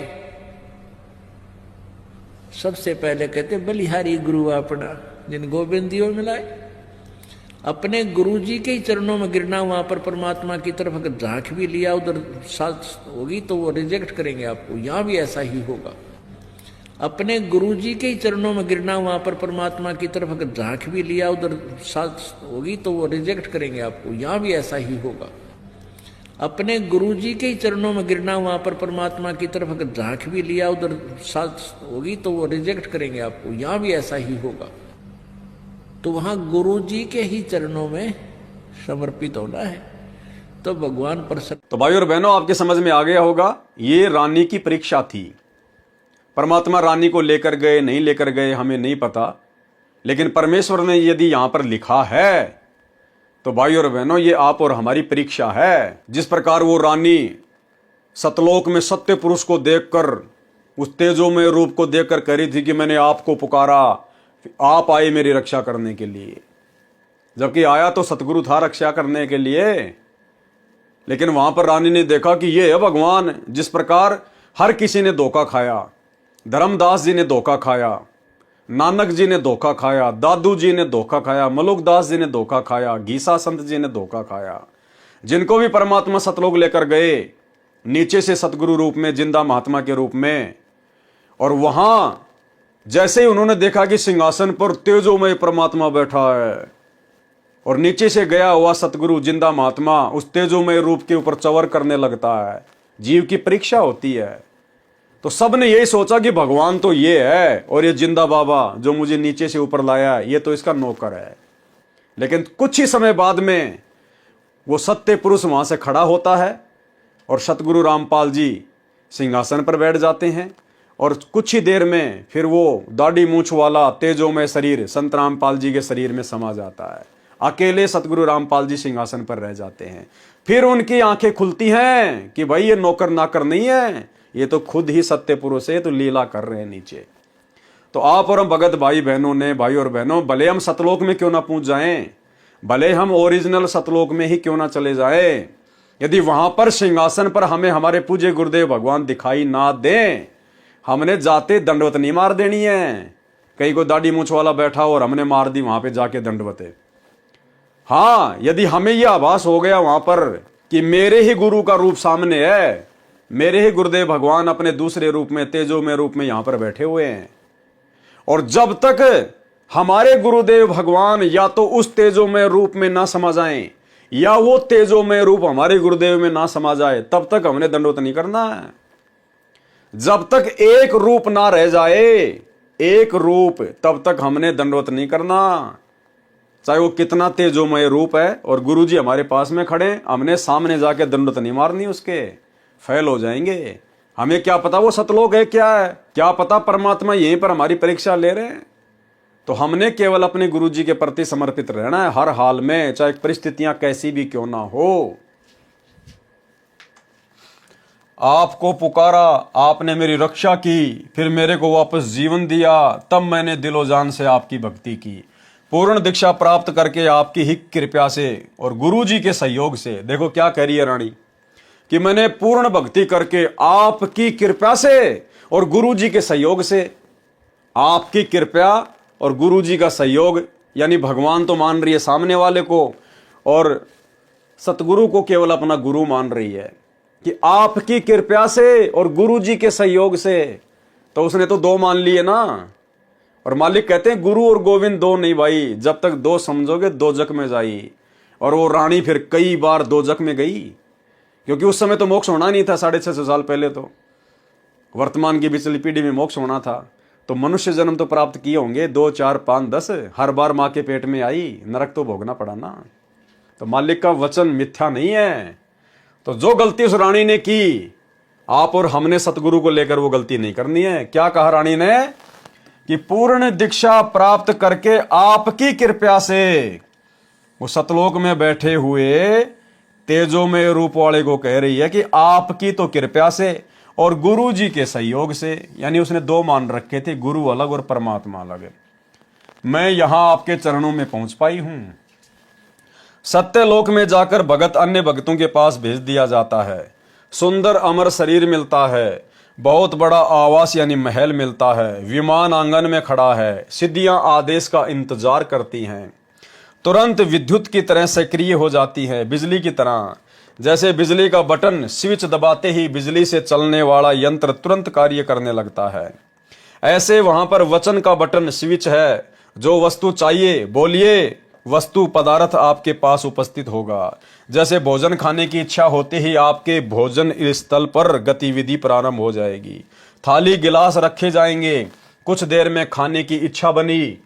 सबसे पहले कहते बलिहारी गुरु अपना जिन गोविंदियों मिलाए। अपने गुरु जी के ही चरणों में गिरना, वहां पर परमात्मा की तरफ अगर झांक भी लिया उधर साथ होगी तो वो रिजेक्ट करेंगे आपको। यहां भी ऐसा ही होगा। अपने गुरु जी के ही चरणों में गिरना, वहां पर परमात्मा की तरफ अगर झांक भी लिया उधर साथ होगी तो वो रिजेक्ट करेंगे आपको। यहां भी ऐसा ही होगा। अपने गुरु जी के ही चरणों में गिरना, वहां पर परमात्मा की तरफ अगर झांक भी लिया उधर साथ होगी तो वो रिजेक्ट करेंगे आपको। यहां भी ऐसा ही होगा। तो वहां गुरु जी के ही चरणों में समर्पित होना है तो भगवान प्रसन्न। तो भाई और बहनों, आपके समझ में आ गया होगा, ये रानी की परीक्षा थी। परमात्मा रानी को लेकर गए नहीं लेकर गए हमें नहीं पता, लेकिन परमेश्वर ने यदि यहां पर लिखा है तो भाई और बहनों ये आप और हमारी परीक्षा है। जिस प्रकार वो रानी सतलोक में सत्य पुरुष को देखकर, उस तेजोमय रूप को देखकर कह रही थी कि मैंने आपको पुकारा, आप आए मेरी रक्षा करने के लिए, जबकि आया तो सतगुरु था रक्षा करने के लिए। लेकिन वहां पर रानी ने देखा कि ये है भगवान। जिस प्रकार हर किसी ने धोखा खाया, धर्मदास जी ने धोखा खाया, नानक जी ने धोखा खाया, दादू जी ने धोखा खाया, मलुकदास जी ने धोखा खाया, गीसा संत जी ने धोखा खाया। जिनको भी परमात्मा सतलोक लेकर गए नीचे से सतगुरु रूप में, जिंदा महात्मा के रूप में, और वहां जैसे ही उन्होंने देखा कि सिंहासन पर तेजोमय परमात्मा बैठा है, और नीचे से गया हुआ सतगुरु जिंदा महात्मा उस तेजोमय रूप के ऊपर चवर करने लगता है। जीव की परीक्षा होती है। तो सबने यही सोचा कि भगवान तो ये है और ये जिंदा बाबा जो मुझे नीचे से ऊपर लाया ये तो इसका नौकर है। लेकिन कुछ ही समय बाद में वो सत्य पुरुष वहां से खड़ा होता है और सतगुरु रामपाल जी सिंहासन पर बैठ जाते हैं और कुछ ही देर में फिर वो दाढ़ी मूंछ वाला तेजोमय शरीर संत रामपाल जी के शरीर में समा जाता है। अकेले सतगुरु रामपाल जी सिंहासन पर रह जाते हैं। फिर उनकी आंखें खुलती हैं कि भाई ये नौकर नाकर नहीं है, ये तो खुद ही सत्य पुरुष है, तो लीला कर रहे हैं नीचे। तो आप और हम भगत भाई बहनों ने, भाई और बहनों, भले हम सतलोक में क्यों ना पहुंच जाएं, भले हम ओरिजिनल सतलोक में ही क्यों ना चले जाएं, यदि वहां पर सिंहासन पर हमें हमारे पूज्य गुरुदेव भगवान दिखाई ना दें, हमने जाते दंडवत नहीं मार देनी है। कहीं को दाढ़ी मूंछ वाला बैठा और हमने मार दी वहां पे जाके दंडवते। हाँ, यदि हमें यह आभास हो गया वहां पर कि मेरे ही गुरु का रूप सामने है, मेरे ही गुरुदेव भगवान अपने दूसरे रूप में तेजोमय रूप में यहां पर बैठे हुए हैं, और जब तक हमारे गुरुदेव भगवान या तो उस तेजोमय रूप में ना समा जाएं या वो तेजोमय रूप हमारे गुरुदेव में ना समा जाए, तब तक हमने दंडवत नहीं करना है। जब तक एक रूप ना रह जाए, एक रूप, तब तक हमने दंडवत नहीं करना। चाहे वो कितना तेजोमय रूप है और गुरुजी हमारे पास में खड़े, हमने सामने जाके दंडवत नहीं मारनी उसके, फेल हो जाएंगे। हमें क्या पता वो सतलोक है क्या है, क्या पता परमात्मा यहीं पर हमारी परीक्षा ले रहे हैं। तो हमने केवल अपने गुरुजी के प्रति समर्पित रहना है हर हाल में, चाहे परिस्थितियां कैसी भी क्यों ना हो। आपको पुकारा, आपने मेरी रक्षा की, फिर मेरे को वापस जीवन दिया, तब मैंने दिलो जान से आपकी भक्ति की। पूर्ण दीक्षा प्राप्त करके आपकी ही कृपा से और गुरुजी के सहयोग से, देखो क्या कह रही है रानी, कि मैंने पूर्ण भक्ति करके आपकी कृपा से और गुरुजी के सहयोग से, आपकी कृपा और गुरुजी का सहयोग, यानी भगवान तो मान रही है सामने वाले को और सतगुरु को केवल अपना गुरु मान रही है, कि आपकी कृपा से और गुरुजी के सहयोग से। तो उसने तो दो मान लिए ना। और मालिक कहते हैं गुरु और गोविंद दो नहीं भाई, जब तक दो समझोगे दो जग में जाई। और वो रानी फिर कई बार दो जग में गई, क्योंकि उस समय तो मोक्ष होना नहीं था। 650 साल पहले तो वर्तमान की पिछली पीढ़ी में मोक्ष होना था। तो मनुष्य जन्म तो प्राप्त किए होंगे 2, 4, 5, 10, हर बार माँ के पेट में आई, नरक तो भोगना पड़ा ना। तो मालिक का वचन मिथ्या नहीं है। तो जो गलती उस रानी ने की, आप और हमने सतगुरु को लेकर वो गलती नहीं करनी है। क्या कहा रानी ने, कि पूर्ण दीक्षा प्राप्त करके आपकी कृपा से, वो सतलोक में बैठे हुए तेजोमय रूप वाले को कह रही है कि आपकी तो कृपा से और गुरु जी के सहयोग से, यानी उसने दो मान रखे थे, गुरु अलग और परमात्मा अलग, मैं यहां आपके चरणों में पहुंच पाई हूं। सत्यलोक में जाकर भगत अन्य भक्तों के पास भेज दिया जाता है। सुंदर अमर शरीर मिलता है, बहुत बड़ा आवास यानी महल मिलता है, विमान आंगन में खड़ा है, सिद्धियां आदेश का इंतजार करती हैं, तुरंत विद्युत की तरह सक्रिय हो जाती है, बिजली की तरह। जैसे बिजली का बटन स्विच दबाते ही बिजली से चलने वाला यंत्र तुरंत कार्य करने लगता है, ऐसे वहां पर वचन का बटन स्विच है। जो वस्तु चाहिए बोलिए, वस्तु पदार्थ आपके पास उपस्थित होगा। जैसे भोजन खाने की इच्छा होते ही आपके भोजन स्थल पर गतिविधि प्रारंभ हो जाएगी, थाली गिलास रखे जाएंगे। कुछ देर में खाने की इच्छा बनी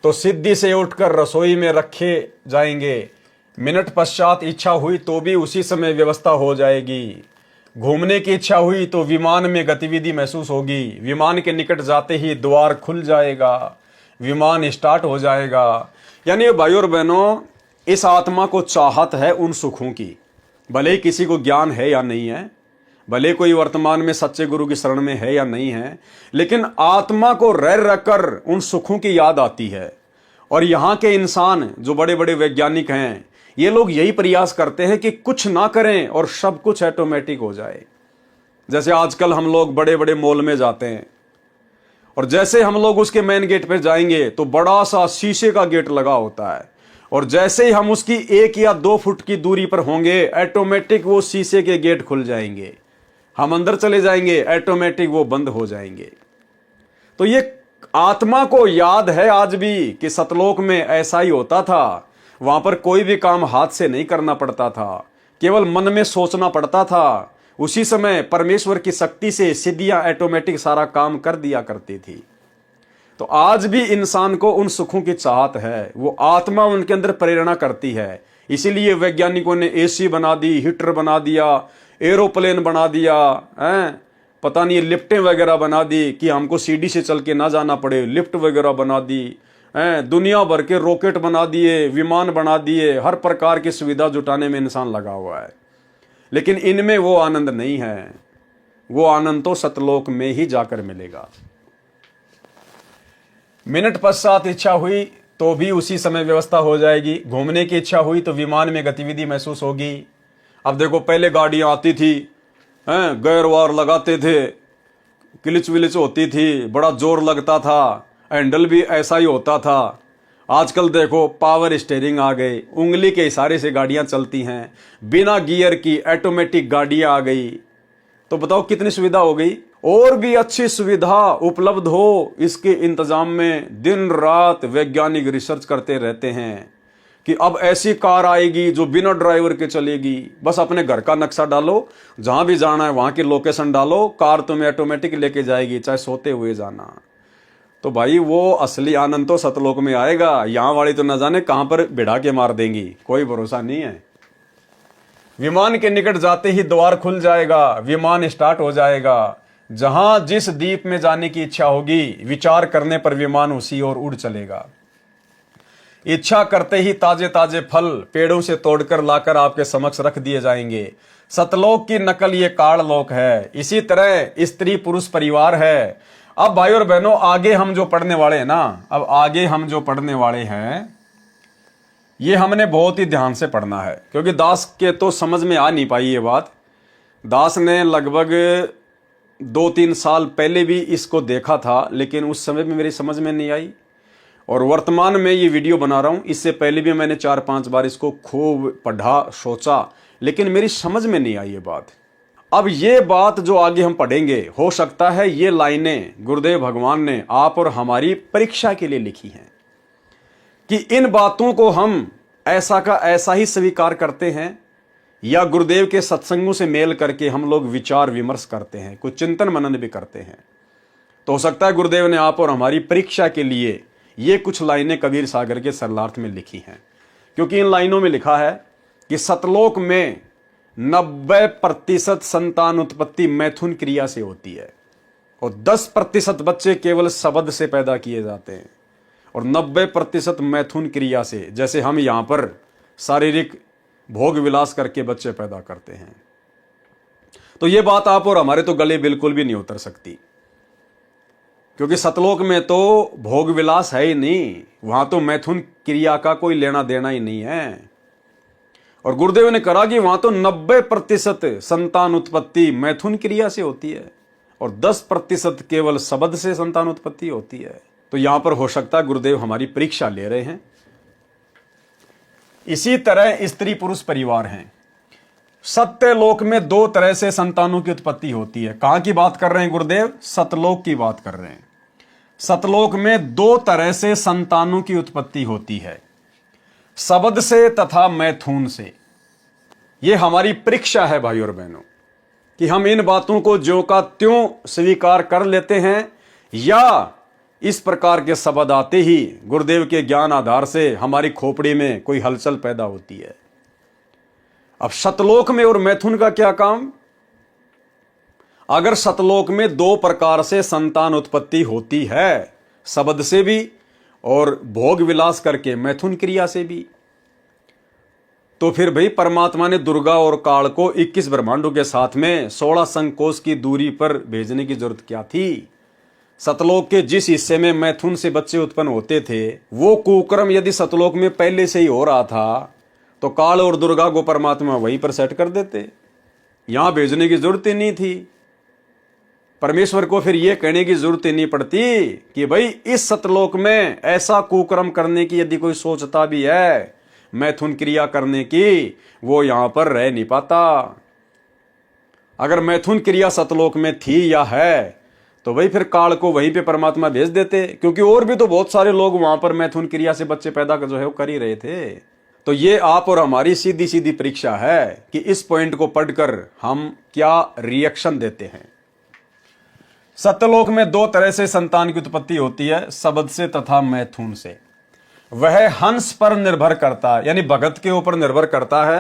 तो सिद्धि से उठकर रसोई में रखे जाएंगे, मिनट पश्चात इच्छा हुई तो भी उसी समय व्यवस्था हो जाएगी। घूमने की इच्छा हुई तो विमान में गतिविधि महसूस होगी, विमान के निकट जाते ही द्वार खुल जाएगा, विमान स्टार्ट हो जाएगा। यानी भाई और बहनों, इस आत्मा को चाहत है उन सुखों की, भले ही किसी को ज्ञान है या नहीं है, भले कोई वर्तमान में सच्चे गुरु की शरण में है या नहीं है, लेकिन आत्मा को रह रहकर उन सुखों की याद आती है। और यहाँ के इंसान जो बड़े बड़े वैज्ञानिक हैं, ये लोग यही प्रयास करते हैं कि कुछ ना करें और सब कुछ ऑटोमेटिक हो जाए। जैसे आजकल हम लोग बड़े बड़े मॉल में जाते हैं और जैसे हम लोग उसके मेन गेट पर जाएंगे तो बड़ा सा शीशे का गेट लगा होता है, और जैसे ही हम उसकी 1 या 2 फुट की दूरी पर होंगे ऑटोमेटिक वो शीशे के गेट खुल जाएंगे, हम अंदर चले जाएंगे, ऑटोमेटिक वो बंद हो जाएंगे। तो ये आत्मा को याद है आज भी कि सतलोक में ऐसा ही होता था। वहां पर कोई भी काम हाथ से नहीं करना पड़ता था, केवल मन में सोचना पड़ता था। उसी समय परमेश्वर की शक्ति से सिद्धियां ऑटोमेटिक सारा काम कर दिया करती थी। तो आज भी इंसान को उन सुखों की चाहत है, वो आत्मा उनके अंदर प्रेरणा करती है। इसीलिए वैज्ञानिकों ने एसी बना दी, हीटर बना दिया, एरोप्लेन बना दिया, पता नहीं लिफ्टें वगैरह बना दी कि हमको सीढ़ी से चल के ना जाना पड़े, लिफ्ट वगैरह बना दी, दुनिया भर के रॉकेट बना दिए, विमान बना दिए, हर प्रकार की सुविधा जुटाने में इंसान लगा हुआ है। लेकिन इनमें वो आनंद नहीं है। वो आनंद तो सतलोक में ही जाकर मिलेगा। मिनट पश्चात इच्छा हुई तो भी उसी समय व्यवस्था हो जाएगी। घूमने की इच्छा हुई तो विमान में गतिविधि महसूस होगी। अब देखो, पहले गाड़ियां आती थी, गेयर वार लगाते थे, किलिच विलिच होती थी, बड़ा जोर लगता था, हैंडल भी ऐसा ही होता था। आजकल देखो पावर स्टीयरिंग आ गए, उंगली के इशारे से गाड़ियां चलती हैं, बिना गियर की ऑटोमेटिक गाड़ियां आ गई। तो बताओ कितनी सुविधा हो गई। और भी अच्छी सुविधा उपलब्ध हो, इसके इंतजाम में दिन रात वैज्ञानिक रिसर्च करते रहते हैं कि अब ऐसी कार आएगी जो बिना ड्राइवर के चलेगी। बस अपने घर का नक्शा डालो, जहां भी जाना है वहां की लोकेशन डालो, कार तुम्हें ऑटोमेटिक लेके जाएगी, चाहे सोते हुए जाना। तो भाई वो असली आनंद तो सतलोक में आएगा। यहां वाली तो न जाने कहां पर भिड़ा के मार देंगी, कोई भरोसा नहीं है। विमान के निकट जाते ही द्वार खुल जाएगा, विमान स्टार्ट हो जाएगा। जहां जिस द्वीप में जाने की इच्छा होगी, विचार करने पर विमान उसी ओर उड़ चलेगा। इच्छा करते ही ताजे ताजे फल पेड़ों से तोड़कर लाकर आपके समक्ष रख दिए जाएंगे। सतलोक की नकल ये काललोक है। इसी तरह स्त्री पुरुष परिवार है। अब भाई और बहनों, आगे हम जो पढ़ने वाले हैं ना, अब आगे हम जो पढ़ने वाले हैं, ये हमने बहुत ही ध्यान से पढ़ना है, क्योंकि दास के तो समझ में आ नहीं पाई ये बात। दास ने लगभग 2-3 साल पहले भी इसको देखा था, लेकिन उस समय भी मेरी समझ में नहीं आई। और वर्तमान में ये वीडियो बना रहा हूं, इससे पहले भी मैंने 4-5 बार इसको खूब पढ़ा, सोचा, लेकिन मेरी समझ में नहीं आई ये बात। अब ये बात जो आगे हम पढ़ेंगे, हो सकता है ये लाइनें गुरुदेव भगवान ने आप और हमारी परीक्षा के लिए लिखी हैं, कि इन बातों को हम ऐसा का ऐसा ही स्वीकार करते हैं, या गुरुदेव के सत्संगों से मेल करके हम लोग विचार विमर्श करते हैं, कुछ चिंतन मनन भी करते हैं। तो हो सकता है गुरुदेव ने आप और हमारी परीक्षा के लिए ये कुछ लाइनें कबीर सागर के सरलार्थ में लिखी हैं, क्योंकि इन लाइनों में लिखा है कि सतलोक में 90% संतान उत्पत्ति मैथुन क्रिया से होती है, और 10% बच्चे केवल शब्द से पैदा किए जाते हैं, और 90% मैथुन क्रिया से, जैसे हम यहां पर शारीरिक भोग विलास करके बच्चे पैदा करते हैं। तो ये बात आप और हमारे तो गले बिल्कुल भी नहीं उतर सकती, क्योंकि सतलोक में तो भोग विलास है ही नहीं, वहां तो मैथुन क्रिया का कोई लेना देना ही नहीं है। और गुरुदेव ने कहा कि वहां तो 90% संतान उत्पत्ति मैथुन क्रिया से होती है, और 10% केवल शब्द से संतान उत्पत्ति होती है। तो यहां पर हो सकता है गुरुदेव हमारी परीक्षा ले रहे हैं। इसी तरह स्त्री पुरुष परिवार हैं। सत्यलोक में 2 तरह से संतानों की उत्पत्ति होती है। कहां की बात कर रहे हैं गुरुदेव? सतलोक की बात कर रहे हैं। सतलोक में 2 तरह से संतानों की उत्पत्ति होती है, शब्द से तथा मैथुन से। यह हमारी परीक्षा है भाई और बहनों, कि हम इन बातों को ज्यों का त्यों स्वीकार कर लेते हैं, या इस प्रकार के शब्द आते ही गुरुदेव के ज्ञान आधार से हमारी खोपड़ी में कोई हलचल पैदा होती है। अब सतलोक में और मैथुन का क्या काम? अगर सतलोक में 2 प्रकार से संतान उत्पत्ति होती है, शब्द से भी और भोग विलास करके मैथुन क्रिया से भी, तो फिर भाई परमात्मा ने दुर्गा और काल को 21 ब्रह्मांडों के साथ में 16 संकोच की दूरी पर भेजने की जरूरत क्या थी? सतलोक के जिस हिस्से में मैथुन से बच्चे उत्पन्न होते थे, वो कुक्रम यदि सतलोक में पहले से ही हो रहा था, तो काल और दुर्गा को परमात्मा वहीं पर सेट कर देते, यहां भेजने की जरूरत ही नहीं थी। परमेश्वर को फिर यह कहने की जरूरत ही नहीं पड़ती कि भाई इस सतलोक में ऐसा कुक्रम करने की यदि कोई सोचता भी है, मैथुन क्रिया करने की, वो यहां पर रह नहीं पाता। अगर मैथुन क्रिया सतलोक में थी या है, तो भाई फिर काल को वहीं पे परमात्मा भेज देते, क्योंकि और भी तो बहुत सारे लोग वहां पर मैथुन क्रिया से बच्चे पैदा जो है वो कर ही रहे थे। तो ये आप और हमारी सीधी सीधी परीक्षा है कि इस पॉइंट को पढ़कर हम क्या रिएक्शन देते हैं। सत्यलोक में दो तरह से संतान की उत्पत्ति होती है, शब्द से तथा मैथुन से। वह हंस पर निर्भर करता है, यानी भगत के ऊपर निर्भर करता है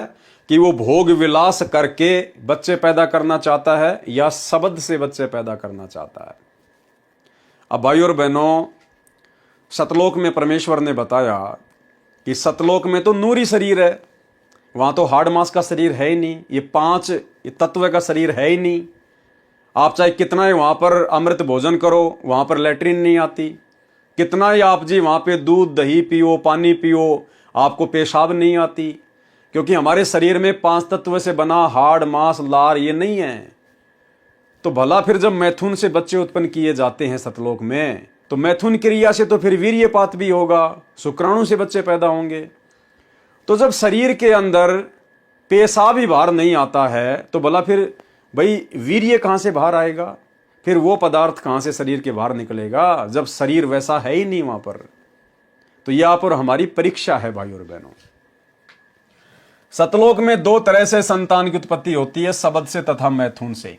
कि वो भोग विलास करके बच्चे पैदा करना चाहता है या शब्द से बच्चे पैदा करना चाहता है। अब भाई और बहनों, सतलोक में परमेश्वर ने बताया कि सतलोक में तो नूरी शरीर है, वहां तो हार्ड मास का शरीर है ही नहीं, ये 5 तत्व का शरीर है ही नहीं। आप चाहे कितना ही वहां पर अमृत भोजन करो, वहां पर लैट्रिन नहीं आती। कितना ही आप जी वहां पे दूध दही पियो, पानी पियो, आपको पेशाब नहीं आती, क्योंकि हमारे शरीर में 5 तत्व से बना हार्ड मांस लार ये नहीं है। तो भला फिर जब मैथुन से बच्चे उत्पन्न किए जाते हैं सतलोक में, तो मैथुन क्रिया से तो फिर वीर्यपात भी होगा, शुक्राणु से बच्चे पैदा होंगे। तो जब शरीर के अंदर पेशाब ही बाहर नहीं आता है, तो भला फिर भाई वीर्य कहां से बाहर आएगा? फिर वो पदार्थ कहां से शरीर के बाहर निकलेगा, जब शरीर वैसा है ही नहीं वहां पर। तो यह आप और हमारी परीक्षा है भाई और बहनों। सतलोक में 2 तरह से संतान की उत्पत्ति होती है, शब्द से तथा मैथुन से।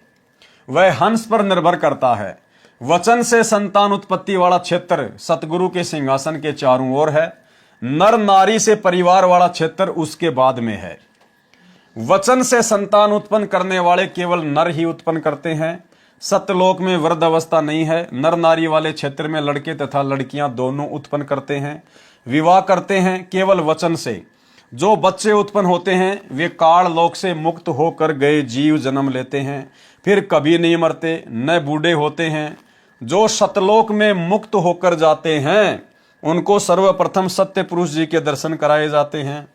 वह हंस पर निर्भर करता है। वचन से संतान उत्पत्ति वाला क्षेत्र सतगुरु के सिंहासन के चारों ओर है। नर नारी से परिवार वाला क्षेत्र उसके बाद में है। वचन से संतान उत्पन्न करने वाले केवल नर ही उत्पन्न करते हैं। सत्यलोक में वृद्ध अवस्था नहीं है। नर नारी वाले क्षेत्र में लड़के तथा लड़कियां दोनों उत्पन्न करते हैं, विवाह करते हैं केवल वचन से। जो बच्चे उत्पन्न होते हैं वे काल लोक से मुक्त होकर गए जीव जन्म लेते हैं, फिर कभी नहीं मरते, न बूढ़े होते हैं। जो सतलोक में मुक्त होकर जाते हैं उनको सर्वप्रथम सत्य पुरुष जी के दर्शन कराए जाते हैं।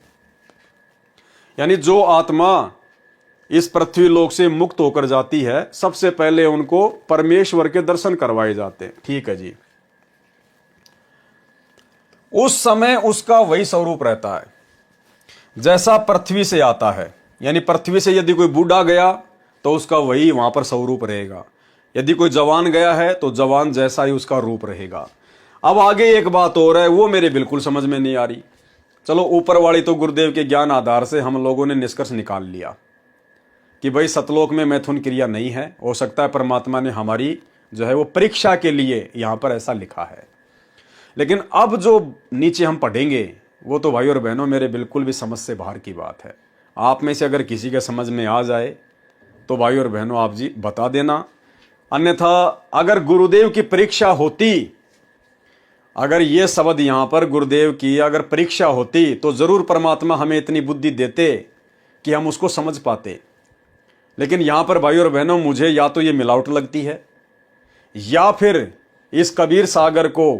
यानी जो आत्मा इस पृथ्वी लोक से मुक्त होकर जाती है, सबसे पहले उनको परमेश्वर के दर्शन करवाए जाते हैं। ठीक है जी। उस समय उसका वही स्वरूप रहता है जैसा पृथ्वी से आता है। यानी पृथ्वी से यदि कोई बूढ़ा गया तो उसका वही वहां पर स्वरूप रहेगा। यदि कोई जवान गया है तो जवान जैसा ही उसका रूप रहेगा। अब आगे एक बात और है, वो मेरे बिल्कुल समझ में नहीं आ रही। चलो, ऊपर वाली तो गुरुदेव के ज्ञान आधार से हम लोगों ने निष्कर्ष निकाल लिया कि भाई सतलोक में मैथुन क्रिया नहीं है। हो सकता है परमात्मा ने हमारी जो है वो परीक्षा के लिए यहां पर ऐसा लिखा है। लेकिन अब जो नीचे हम पढ़ेंगे वो तो भाई और बहनों मेरे बिल्कुल भी समझ से बाहर की बात है। आप में से अगर किसी के समझ में आ जाए तो भाई और बहनों आप जी बता देना। अन्यथा अगर गुरुदेव की परीक्षा होती, अगर ये शब्द यहां पर गुरुदेव की अगर परीक्षा होती तो जरूर परमात्मा हमें इतनी बुद्धि देते कि हम उसको समझ पाते। लेकिन यहां पर भाई और बहनों मुझे या तो ये मिलावट लगती है या फिर इस कबीर सागर को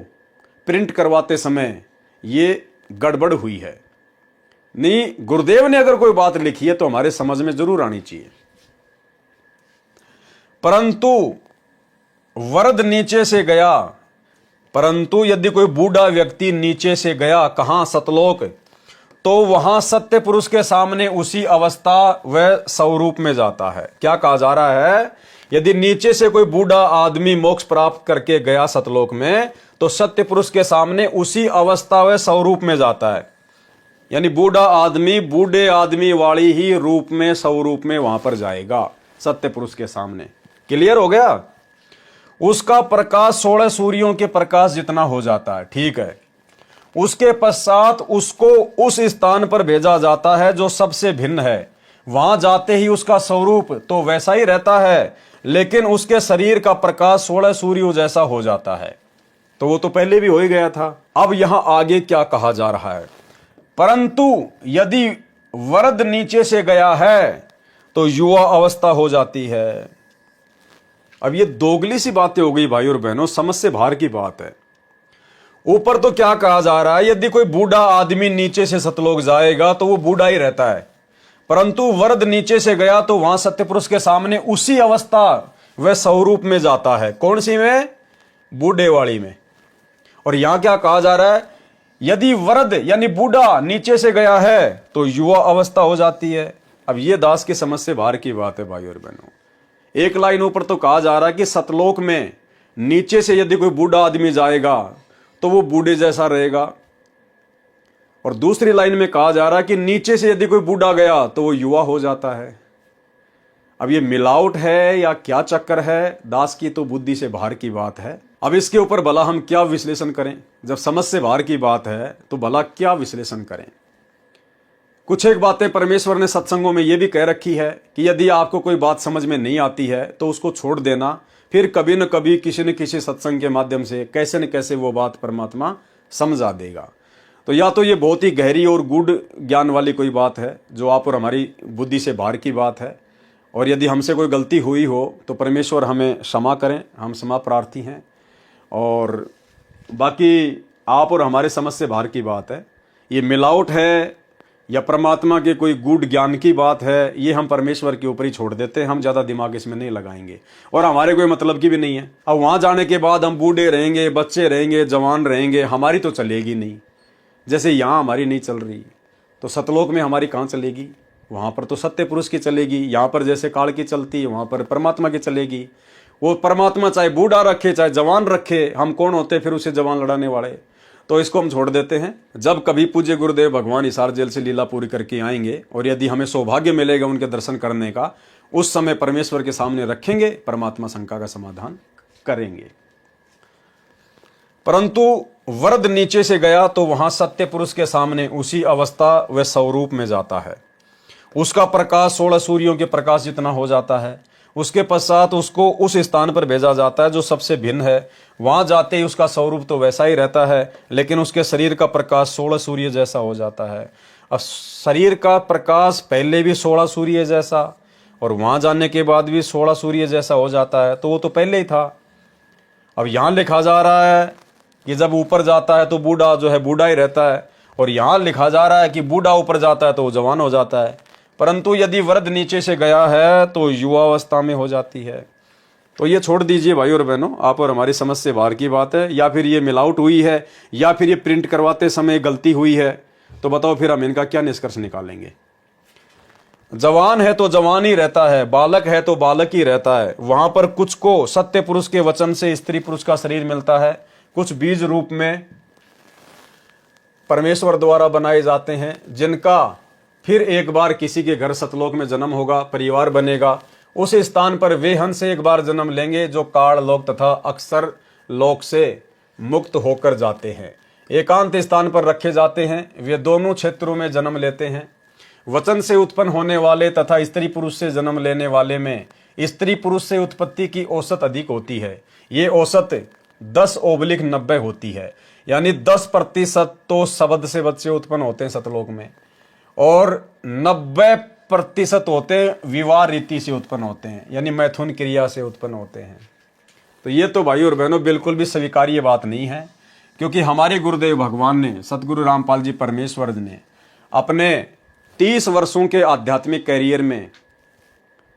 प्रिंट करवाते समय ये गड़बड़ हुई है। नहीं, गुरुदेव ने अगर कोई बात लिखी है तो हमारे समझ में जरूर आनी चाहिए। परंतु वरद नीचे से गया, परंतु यदि कोई बूढ़ा व्यक्ति नीचे से गया कहां? सतलोक, तो वहां सत्य पुरुष के सामने उसी अवस्था व स्वरूप में जाता है। क्या कहा जा रहा है? यदि नीचे से कोई बूढ़ा आदमी मोक्ष प्राप्त करके गया सतलोक में तो सत्य पुरुष के सामने उसी अवस्था व स्वरूप में जाता है। यानी बूढ़ा आदमी बूढ़े आदमी वाली ही रूप में स्वरूप में वहां पर जाएगा सत्य पुरुष के सामने। क्लियर हो गया? उसका प्रकाश 16 सूर्यों के प्रकाश जितना हो जाता है। ठीक है। उसके पश्चात उसको उस स्थान पर भेजा जाता है जो सबसे भिन्न है। वहां जाते ही उसका स्वरूप तो वैसा ही रहता है, लेकिन उसके शरीर का प्रकाश 16 सूर्यों जैसा हो जाता है। तो वो तो पहले भी हो ही गया था। अब यहां आगे क्या कहा जा रहा है? परंतु यदि वरद नीचे से गया है तो युवा अवस्था हो जाती है। अब ये दोगली सी बातें हो गई भाई और बहनों, समझ से बाहर की बात है। ऊपर तो क्या कहा जा रहा है? यदि कोई बूढ़ा आदमी नीचे से सतलोक जाएगा तो वो बूढ़ा ही रहता है, परंतु वरद नीचे से गया तो वहां सत्यपुरुष के सामने उसी अवस्था व स्वरूप में जाता है। कौन सी में? बूढ़े वाली में। और यहां क्या कहा जा रहा है? यदि वरद यानी बूढ़ा नीचे से गया है तो युवा अवस्था हो जाती है। अब ये दास की समझ से बाहर की बात है भाई और बहनों। एक लाइन ऊपर तो कहा जा रहा है कि सतलोक में नीचे से यदि कोई बूढ़ा आदमी जाएगा तो वो बूढ़े जैसा रहेगा, और दूसरी लाइन में कहा जा रहा है कि नीचे से यदि कोई बूढ़ा गया तो वो युवा हो जाता है। अब ये मिलावट है या क्या चक्कर है, दास की तो बुद्धि से बाहर की बात है। अब इसके ऊपर भला हम क्या विश्लेषण करें? जब समझ से बाहर की बात है तो भला क्या विश्लेषण करें? कुछ एक बातें परमेश्वर ने सत्संगों में ये भी कह रखी है कि यदि आपको कोई बात समझ में नहीं आती है तो उसको छोड़ देना, फिर कभी न कभी किसी न किसी सत्संग के माध्यम से कैसे न कैसे वो बात परमात्मा समझा देगा। तो या तो ये बहुत ही गहरी और गूढ़ ज्ञान वाली कोई बात है जो आप और हमारी बुद्धि से बाहर की बात है, और यदि हमसे कोई गलती हुई हो तो परमेश्वर हमें क्षमा करें, हम क्षमा प्रार्थी हैं। और बाकी आप और हमारे समझ से बाहर की बात है, ये मिलावट है या परमात्मा के कोई गूढ़ ज्ञान की बात है, ये हम परमेश्वर के ऊपर ही छोड़ देते हैं। हम ज़्यादा दिमाग इसमें नहीं लगाएंगे और हमारे कोई मतलब की भी नहीं है। अब वहाँ जाने के बाद हम बूढ़े रहेंगे, बच्चे रहेंगे, जवान रहेंगे, हमारी तो चलेगी नहीं। जैसे यहाँ हमारी नहीं चल रही तो सतलोक में हमारी कहाँ चलेगी? वहाँ पर तो सत्य पुरुष की चलेगी। यहाँ पर जैसे काल की चलती है वहाँ पर परमात्मा की चलेगी। वो परमात्मा चाहे बूढ़ा रखे चाहे जवान रखे, हम कौन होते फिर उसे जवान लड़ाने वाले? तो इसको हम छोड़ देते हैं। जब कभी पूज्य गुरुदेव भगवान हिसार जेल से लीला पूरी करके आएंगे और यदि हमें सौभाग्य मिलेगा उनके दर्शन करने का, उस समय परमेश्वर के सामने रखेंगे, परमात्मा शंका का समाधान करेंगे। परंतु वरद नीचे से गया तो वहां सत्य पुरुष के सामने उसी अवस्था व स्वरूप में जाता है। उसका प्रकाश 16 सूर्यों के प्रकाश जितना हो जाता है। उसके पश्चात उसको उस स्थान पर भेजा जाता है जो सबसे भिन्न है। वहां जाते ही उसका स्वरूप तो वैसा ही रहता है, लेकिन उसके शरीर का प्रकाश 16 सूर्य जैसा हो जाता है। अब शरीर का प्रकाश पहले भी 16 सूर्य जैसा और वहां जाने के बाद भी 16 सूर्य जैसा हो जाता है, तो वो तो पहले ही था। अब यहां लिखा जा रहा है कि जब ऊपर जाता है तो बूढ़ा जो है बूढ़ा ही रहता है, और यहां लिखा जा रहा है कि बूढ़ा ऊपर जाता है तो वो जवान हो जाता है। परंतु यदि वृद्ध नीचे से गया है तो युवावस्था में हो जाती है। तो ये छोड़ दीजिए भाई और बहनों, आप और हमारी समझ से बाहर की बात है। या फिर ये मिलावट हुई है या फिर ये प्रिंट करवाते समय गलती हुई है, तो बताओ फिर हम इनका क्या निष्कर्ष निकालेंगे? जवान है तो जवान ही रहता है, बालक है तो बालक ही रहता है। वहां पर कुछ को सत्य पुरुष के वचन से स्त्री पुरुष का शरीर मिलता है, कुछ बीज रूप में परमेश्वर द्वारा बनाए जाते हैं, जिनका फिर एक बार किसी के घर सतलोक में जन्म होगा, परिवार बनेगा। उस स्थान पर वे हंस से एक बार जन्म लेंगे जो काल लोक तथा अक्षर लोक से मुक्त होकर जाते हैं, एकांत स्थान पर रखे जाते हैं। वे दोनों क्षेत्रों में जन्म लेते हैं। वचन से उत्पन्न होने वाले तथा स्त्री पुरुष से जन्म लेने वाले में स्त्री पुरुष से उत्पत्ति की औसत अधिक होती है। ये औसत 10/90 होती है, यानी 10% तो शब्द से बच्चे उत्पन्न होते हैं सतलोक में, और 90% होते हैं विवाह रीति से उत्पन्न होते हैं, यानी मैथुन क्रिया से उत्पन्न होते हैं। तो ये तो भाई और बहनों बिल्कुल भी स्वीकार्य बात नहीं है, क्योंकि हमारे गुरुदेव भगवान ने, सतगुरु रामपाल जी परमेश्वर ने अपने 30 वर्षों के आध्यात्मिक कैरियर में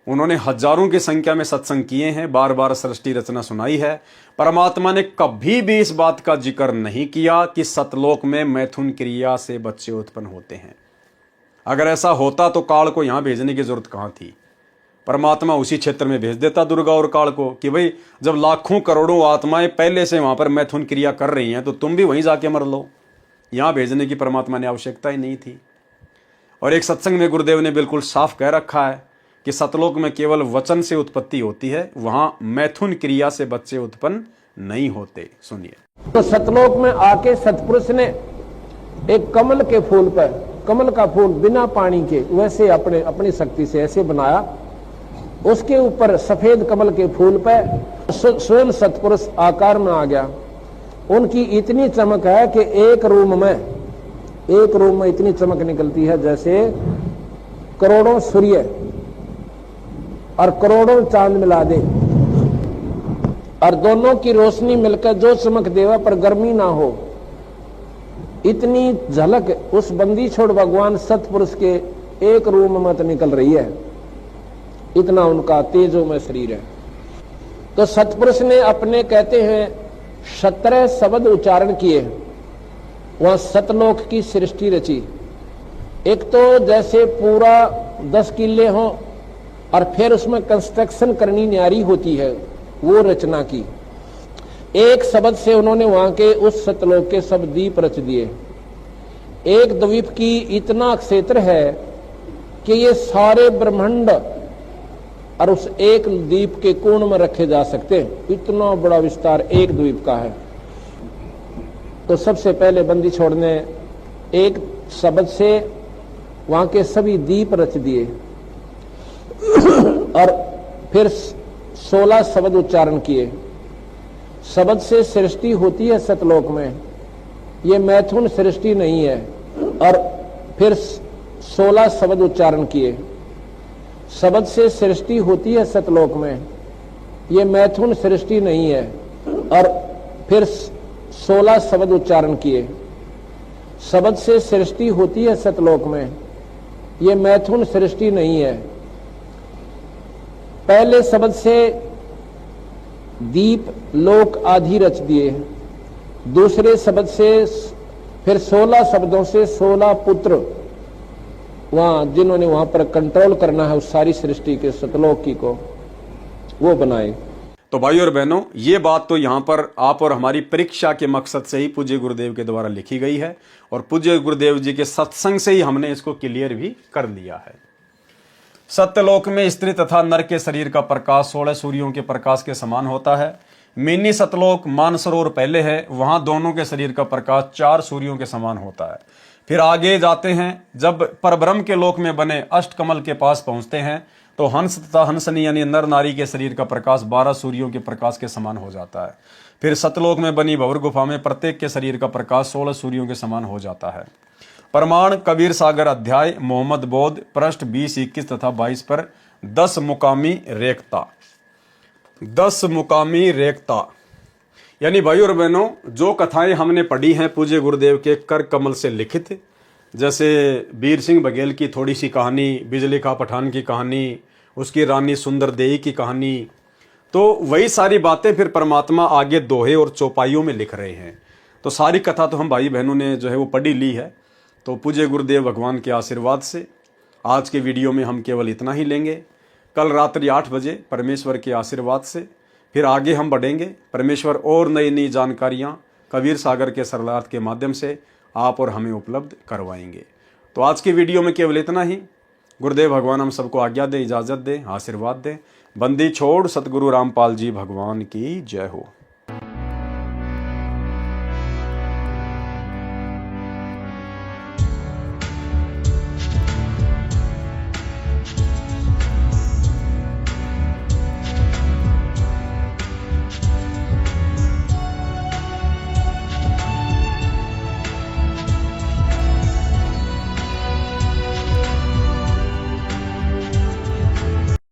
उन्होंने हजारों की संख्या में सत्संग किए हैं, बार बार सृष्टि रचना सुनाई है। परमात्मा ने कभी भी इस बात का जिक्र नहीं किया कि सतलोक में मैथुन क्रिया से बच्चे उत्पन्न होते हैं। अगर ऐसा होता तो काल को यहां भेजने की जरूरत कहां थी? परमात्मा उसी क्षेत्र में भेज देता दुर्गा और काल को कि भाई जब लाखों करोड़ों आत्माएं पहले से वहां पर मैथुन क्रिया कर रही हैं तो तुम भी वहीं जाके मर लो। यहां भेजने की परमात्मा ने आवश्यकता ही नहीं थी। और एक सत्संग में गुरुदेव ने बिल्कुल साफ कह रखा है कि सतलोक में केवल वचन से उत्पत्ति होती है, वहां मैथुन क्रिया से बच्चे उत्पन्न नहीं होते। सुनिए। तो सतलोक में आके सतपुरुष ने एक कमल के फूल पर, कमल का फूल बिना पानी के वैसे अपनी शक्ति से ऐसे बनाया, उसके ऊपर सफेद कमल के फूल पर स्वयं सतपुरुष आकार में आ गया। उनकी इतनी चमक है कि एक रूम में इतनी चमक निकलती है जैसे करोड़ों सूर्य और करोड़ों चांद मिला दे, और दोनों की रोशनी मिलकर जो चमक देवा पर गर्मी ना हो, इतनी झलक उस बंदी छोड़ भगवान सतपुरुष के एक रूम में तो निकल रही है। इतना उनका तेजो में शरीर है। तो सतपुरुष ने अपने कहते हैं 17 शब्द उच्चारण किए, वहां सतलोक की सृष्टि रची। एक तो जैसे पूरा 10 किले हो और फिर उसमें कंस्ट्रक्शन करनी न्यारी होती है, वो रचना की। एक शब्द से उन्होंने वहां के उस सतलोक के सब दीप रच दिए। एक द्वीप की इतना क्षेत्र है कि ये सारे ब्रह्मांड और उस एक द्वीप के कोण में रखे जा सकते हैं। इतना बड़ा विस्तार एक द्वीप का है। तो सबसे पहले बंदी छोड़ ने एक शब्द से वहां के सभी द्वीप रच दिए और फिर 16 शब्द उच्चारण किए। शब्द से सृष्टि होती है सतलोक में, ये मैथुन सृष्टि नहीं है। और फिर 16 शब्द उच्चारण किए। शब्द से सृष्टि होती है सतलोक में, ये मैथुन सृष्टि नहीं है। और फिर 16 शब्द उच्चारण किए। शब्द से सृष्टि होती है सतलोक में, ये मैथुन सृष्टि नहीं है। पहले शब्द से दीप लोक आदि रच दिए। दूसरे शब्द से फिर 16 शब्दों से 16 पुत्र वहां जिन्होंने वहां पर कंट्रोल करना है उस सारी सृष्टि के सतलोक की को, वो बनाए। तो भाई और बहनों, ये बात तो यहाँ पर आप और हमारी परीक्षा के मकसद से ही पूज्य गुरुदेव के द्वारा लिखी गई है और पूज्य गुरुदेव जी के सत्संग से ही हमने इसको क्लियर भी कर लिया है। सत्यलोक में स्त्री तथा नर के शरीर का प्रकाश 16 सूर्यों के प्रकाश के समान होता है। मिनी सतलोक मानसरोवर पहले है, वहां दोनों के शरीर का प्रकाश 4 सूर्यों के समान होता है। फिर आगे जाते हैं, जब परब्रह्म के लोक में बने अष्टकमल के पास पहुंचते हैं तो हंस तथा हंसनी यानी नर नारी के शरीर का प्रकाश 12 सूर्यों के प्रकाश के समान हो जाता है। फिर सतलोक में बनी भंवर गुफा में प्रत्येक के शरीर का प्रकाश 16 सूर्यों के समान हो जाता है। प्रमाण कबीर सागर अध्याय मोहम्मद बोध पृष्ठ 20, 21 तथा 22 पर 10 मुकामी रेखता। 10 मुकामी रेखता यानी भाई और बहनों, जो कथाएं हमने पढ़ी हैं पूज्य गुरुदेव के कर कमल से लिखित, जैसे वीर सिंह बघेल की थोड़ी सी कहानी, बिजली का पठान की कहानी, उसकी रानी सुंदर देई की कहानी, तो वही सारी बातें फिर परमात्मा आगे दोहे और चौपाइयों में लिख रहे हैं। तो सारी कथा तो हम भाई बहनों ने जो है वो पढ़ी ली है। तो पूज्य गुरुदेव भगवान के आशीर्वाद से आज के वीडियो में हम केवल इतना ही लेंगे। कल रात्रि 8 बजे परमेश्वर के आशीर्वाद से फिर आगे हम बढ़ेंगे। परमेश्वर और नई नई जानकारियाँ कबीर सागर के सरलार्थ के माध्यम से आप और हमें उपलब्ध करवाएंगे। तो आज की वीडियो में केवल इतना ही। गुरुदेव भगवान हम सबको आज्ञा दें, इजाज़त दें, आशीर्वाद दें। बंदी छोड़ सतगुरु रामपाल जी भगवान की जय हो।